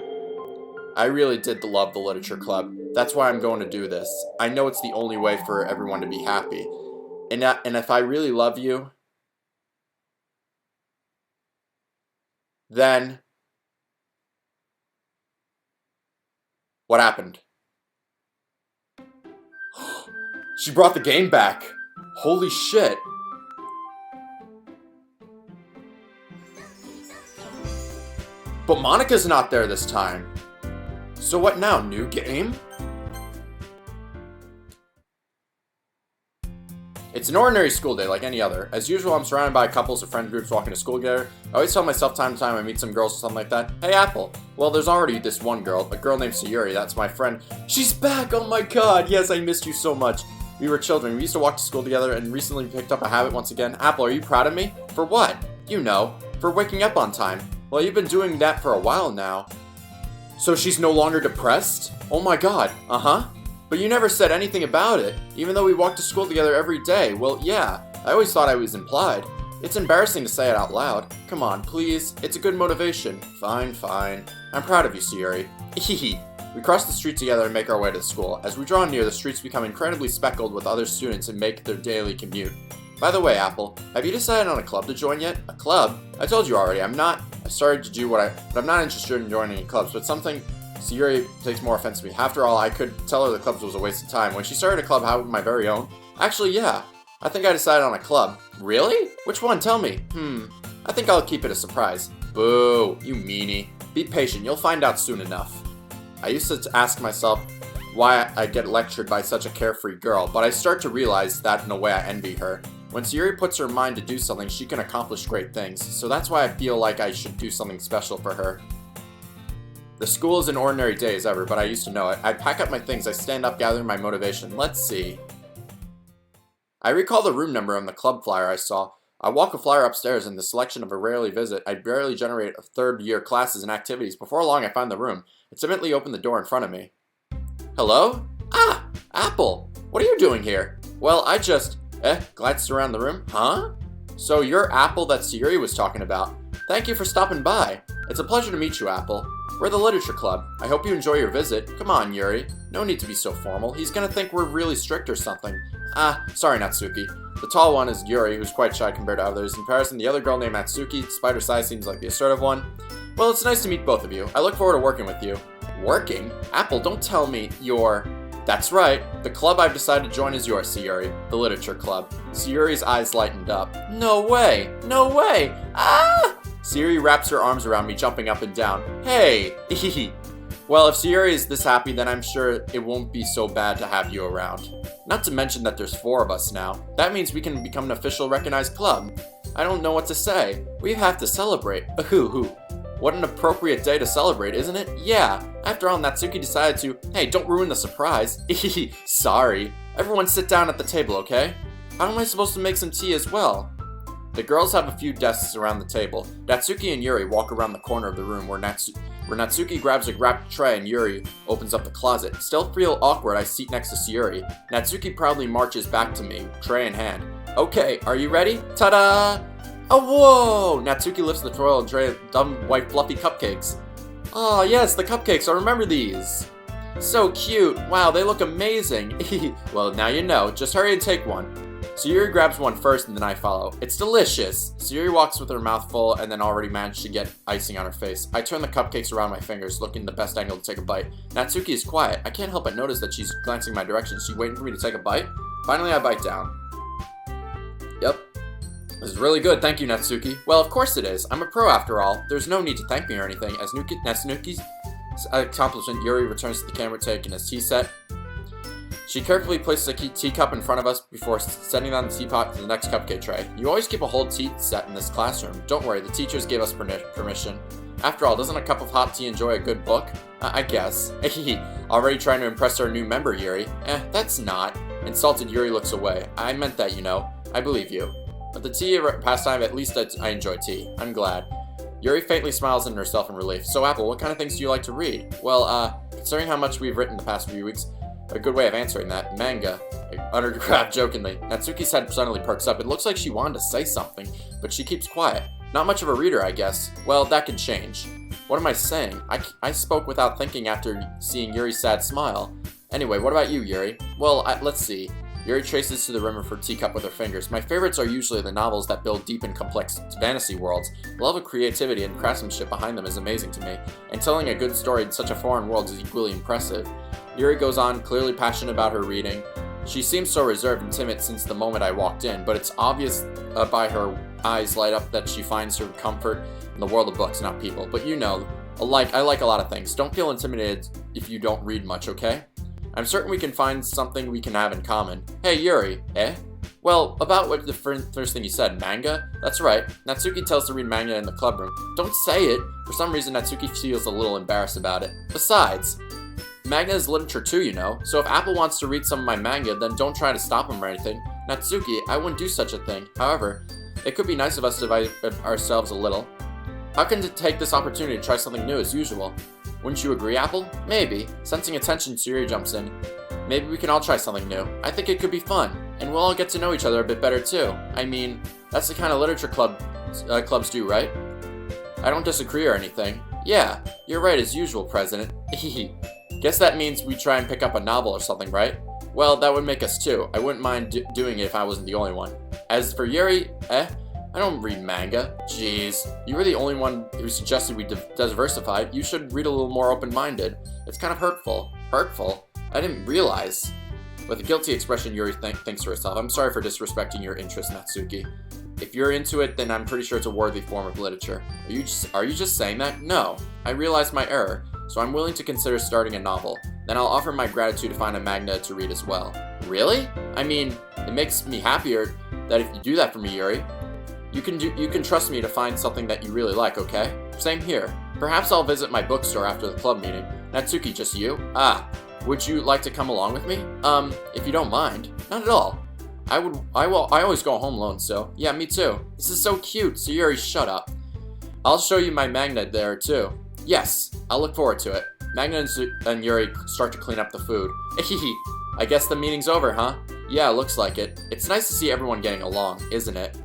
I really did love the literature club. That's why I'm going to do this. I know it's the only way for everyone to be happy. And if I really love you, then... What happened? She brought the game back. Holy shit. But Monica's not there this time. So what now? New game? It's an ordinary school day like any other. As usual, I'm surrounded by couples or friend groups walking to school together. I always tell myself time to time I meet some girls or something like that. Hey, Apple. Well, there's already this one girl, a girl named Sayuri. That's my friend. She's back! Oh my god! Yes, I missed you so much. We were children. We used to walk to school together and recently picked up a habit once again. Apple, are you proud of me? For what? You know, for waking up on time. Well, you've been doing that for a while now. So she's no longer depressed? Oh my god. Uh-huh. But you never said anything about it, even though we walked to school together every day. Well, yeah, I always thought I was implied. It's embarrassing to say it out loud. Come on, please. It's a good motivation. Fine, fine. I'm proud of you, Sayuri. Hehe. We cross the street together and make our way to the school. As we draw near, the streets become incredibly speckled with other students and make their daily commute. By the way, Apple, have you decided on a club to join yet? A club? I told you already, I started to do but I'm not interested in joining any clubs, but something Sayuri takes more offense to me. After all, I could tell her the clubs was a waste of time. When she started a club, how my very own? Actually, yeah. I think I decided on a club. Really? Which one? Tell me. I think I'll keep it a surprise. Boo, you meanie. Be patient, you'll find out soon enough. I used to ask myself why I get lectured by such a carefree girl, but I start to realize that in a way I envy her. When Sayuri puts her mind to do something, she can accomplish great things, so that's why I feel like I should do something special for her. The school is an ordinary day as ever, but I used to know it. I pack up my things, I stand up gathering my motivation. Let's see. I recall the room number on the club flyer I saw. I walk a flyer upstairs in the selection of a rarely visit. I barely generate third-year classes and activities. Before long, I find the room. I timidly open the door in front of me. Hello? Ah! Apple! What are you doing here? Well, I just... glanced around the room. Huh? So you're Apple that Sayuri was talking about. Thank you for stopping by. It's a pleasure to meet you, Apple. We're the Literature Club. I hope you enjoy your visit. Come on, Yuri. No need to be so formal. He's gonna think we're really strict or something. Sorry, Natsuki. The tall one is Yuri, who's quite shy compared to others. In comparison, the other girl named Natsuki, despite her size, seems like the assertive one. Well, it's nice to meet both of you. I look forward to working with you. Working? Apple, don't tell me you're... That's right. The club I've decided to join is yours, Sayuri. The Literature Club. Sayuri's eyes lightened up. No way! No way! Ah! Sayuri wraps her arms around me, jumping up and down. Hey! Well, if Sayuri is this happy, then I'm sure it won't be so bad to have you around. Not to mention that there's 4 of us now. That means we can become an official recognized club. I don't know what to say. We have to celebrate. What an appropriate day to celebrate, isn't it? Yeah. After all, Natsuki decided to... Hey, don't ruin the surprise. Sorry. Everyone sit down at the table, okay? How am I supposed to make some tea as well? The girls have a few desks around the table. Natsuki and Yuri walk around the corner of the room where Natsuki grabs a wrapped tray and Yuri opens up the closet. Still feel awkward, I seat next to Sayuri. Natsuki proudly marches back to me, tray in hand. Okay, are you ready? Ta-da! Oh, whoa! Natsuki lifts the royal tray of dumb, white, fluffy cupcakes. Oh, yes, the cupcakes, I remember these. So cute. Wow, they look amazing. Well, now you know. Just hurry and take one. Sayuri grabs one first and then I follow. It's delicious! Sayuri walks with her mouth full and then already managed to get icing on her face. I turn the cupcakes around my fingers, looking the best angle to take a bite. Natsuki is quiet. I can't help but notice that she's glancing my direction. Is she waiting for me to take a bite? Finally, I bite down. Yep. This is really good, thank you, Natsuki. Well, of course it is. I'm a pro after all. There's no need to thank me or anything. As Natsuki's accomplishment, Yuri returns to the camera taking his tea set. She carefully places a teacup in front of us before setting down the teapot to the next cupcake tray. You always keep a whole tea set in this classroom. Don't worry, the teachers gave us permission. After all, doesn't a cup of hot tea enjoy a good book? I guess. Already trying to impress our new member, Yuri. That's not. Insulted, Yuri looks away. I meant that, you know. I believe you. But the tea pastime, at least I enjoy tea. I'm glad. Yuri faintly smiles in herself in relief. So, Apple, what kind of things do you like to read? Well, considering how much we've written the past few weeks, a good way of answering that. Manga. I uttered jokingly. Natsuki's head suddenly perks up. It looks like she wanted to say something, but she keeps quiet. Not much of a reader, I guess. Well, that can change. What am I saying? I spoke without thinking after seeing Yuri's sad smile. Anyway, what about you, Yuri? Well, let's see. Yuri traces to the rim of her teacup with her fingers. My favorites are usually the novels that build deep and complex fantasy worlds. The level of creativity and craftsmanship behind them is amazing to me, and telling a good story in such a foreign world is equally impressive. Yuri goes on, clearly passionate about her reading. She seems so reserved and timid since the moment I walked in, but it's obvious by her eyes light up that she finds her comfort in the world of books, not people. But you know, I like a lot of things. Don't feel intimidated if you don't read much, okay? I'm certain we can find something we can have in common. Hey, Yuri. Well, about what the first thing you said, manga? That's right. Natsuki tells to read manga in the club room. Don't say it! For some reason, Natsuki feels a little embarrassed about it. Besides, manga is literature too, you know, so if Apple wants to read some of my manga, then don't try to stop him or anything. Natsuki, I wouldn't do such a thing. However, it could be nice of us to divide ourselves a little. How can take this opportunity to try something new as usual? Wouldn't you agree, Apple? Maybe. Sensing attention, Sayuri jumps in. Maybe we can all try something new. I think it could be fun, and we'll all get to know each other a bit better too. I mean, that's the kind of literature clubs do, right? I don't disagree or anything. Yeah, you're right as usual, President. Guess that means we try and pick up a novel or something, right? Well, that would make us two. I wouldn't mind doing it if I wasn't the only one. As for Yuri, I don't read manga. Jeez, you were the only one who suggested we diversify. You should read a little more open-minded. It's kind of hurtful. Hurtful? I didn't realize. With a guilty expression, Yuri thinks to herself, I'm sorry for disrespecting your interest, Natsuki. If you're into it, then I'm pretty sure it's a worthy form of literature. Are you just saying that? No. I realized my error, so I'm willing to consider starting a novel. Then I'll offer my gratitude to find a manga to read as well. Really? I mean, it makes me happier that if you do that for me, Yuri. You can trust me to find something that you really like, okay? Same here. Perhaps I'll visit my bookstore after the club meeting. Natsuki, just you? Would you like to come along with me? If you don't mind. Not at all. I always go home alone, so yeah, me too. This is so cute. Sayuri, shut up. I'll show you my magnet there too. Yes, I'll look forward to it. Magna and Yuri start to clean up the food. I guess the meeting's over, huh? Yeah, looks like it. It's nice to see everyone getting along, isn't it?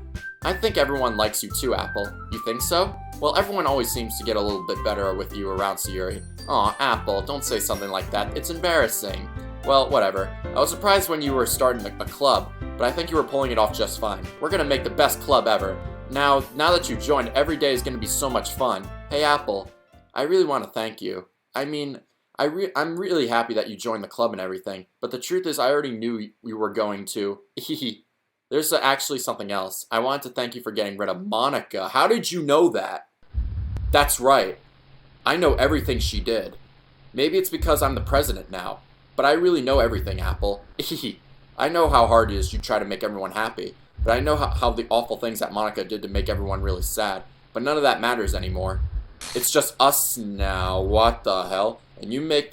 I think everyone likes you too, Apple. You think so? Well, everyone always seems to get a little bit better with you around, Sayuri. Aw, Apple, don't say something like that. It's embarrassing. Well, whatever. I was surprised when you were starting a club, but I think you were pulling it off just fine. We're gonna make the best club ever. Now that you've joined, every day is gonna be so much fun. Hey, Apple, I really want to thank you. I mean, I'm really happy that you joined the club and everything, but the truth is I already knew you were going to. There's actually something else. I wanted to thank you for getting rid of Monica. How did you know that? That's right. I know everything she did. Maybe it's because I'm the president now, but I really know everything, Apple. I know how hard it is to try to make everyone happy, but I know how the awful things that Monica did to make everyone really sad, but none of that matters anymore. It's just us now. What the hell? And you make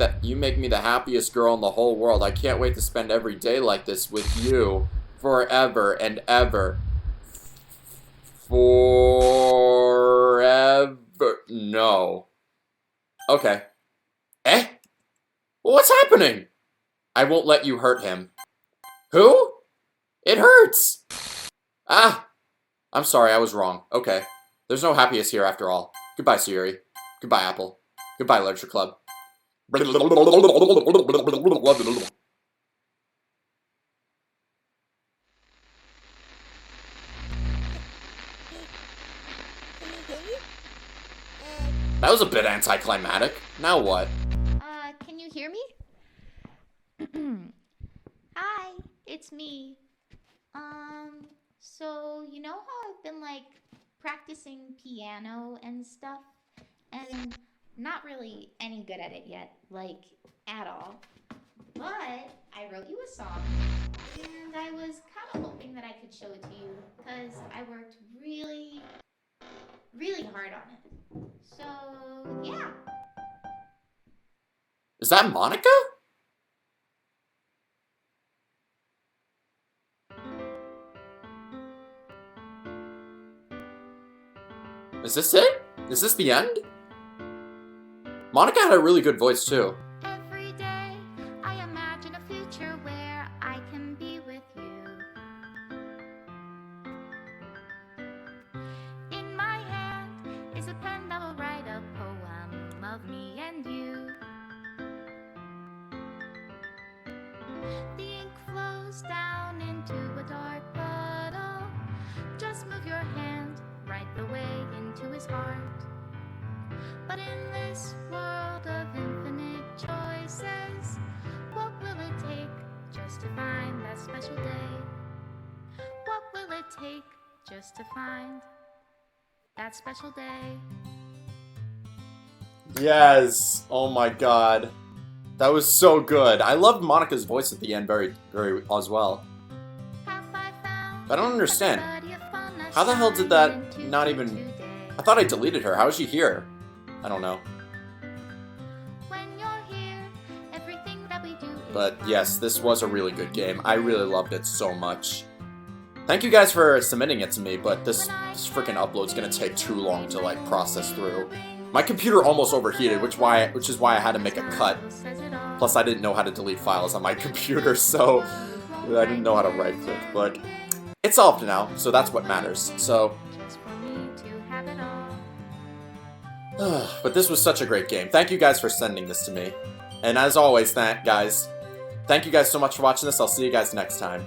me the happiest girl in the whole world. I can't wait to spend every day like this with you forever and ever. Forever. No. Okay. Eh? Well, what's happening? I won't let you hurt him. Who? It hurts. Ah. I'm sorry, I was wrong. Okay. There's no happiness here after all. Goodbye, Sayuri. Goodbye, Apple. Goodbye, Literature Club. That was a bit anticlimactic. Now what? Can you hear me? Hi, it's me. So you know how I've been like practicing piano and stuff, and not really any good at it yet, like at all. But I wrote you a song, and I was kind of hoping that I could show it to you because I worked really, really hard on it. So yeah. Is that Monica? Is this it? Is this the end? Monica had a really good voice too. Every day I imagine a future where I can be with you. In my hand is a pen that will write a poem of me and you. The ink flows down into a dark puddle. Just move your hand right the way into his heart. But in this world of infinite choices, what will it take just to find that special day? What will it take just to find that special day? Yes. Oh my god. That was so good. I loved Monica's voice at the end very, very as well. I don't understand. How the hell did that not even... I thought I deleted her. How is she here? I don't know. But yes, this was a really good game. I really loved it so much. Thank you guys for submitting it to me, but this freaking upload's gonna take too long to like process through. My computer almost overheated, which is why I had to make a cut. Plus, I didn't know how to delete files on my computer, so I didn't know how to right click. But it's solved now, so that's what matters. So. But this was such a great game. Thank you guys for sending this to me. And as always, guys, thank you guys so much for watching this. I'll see you guys next time.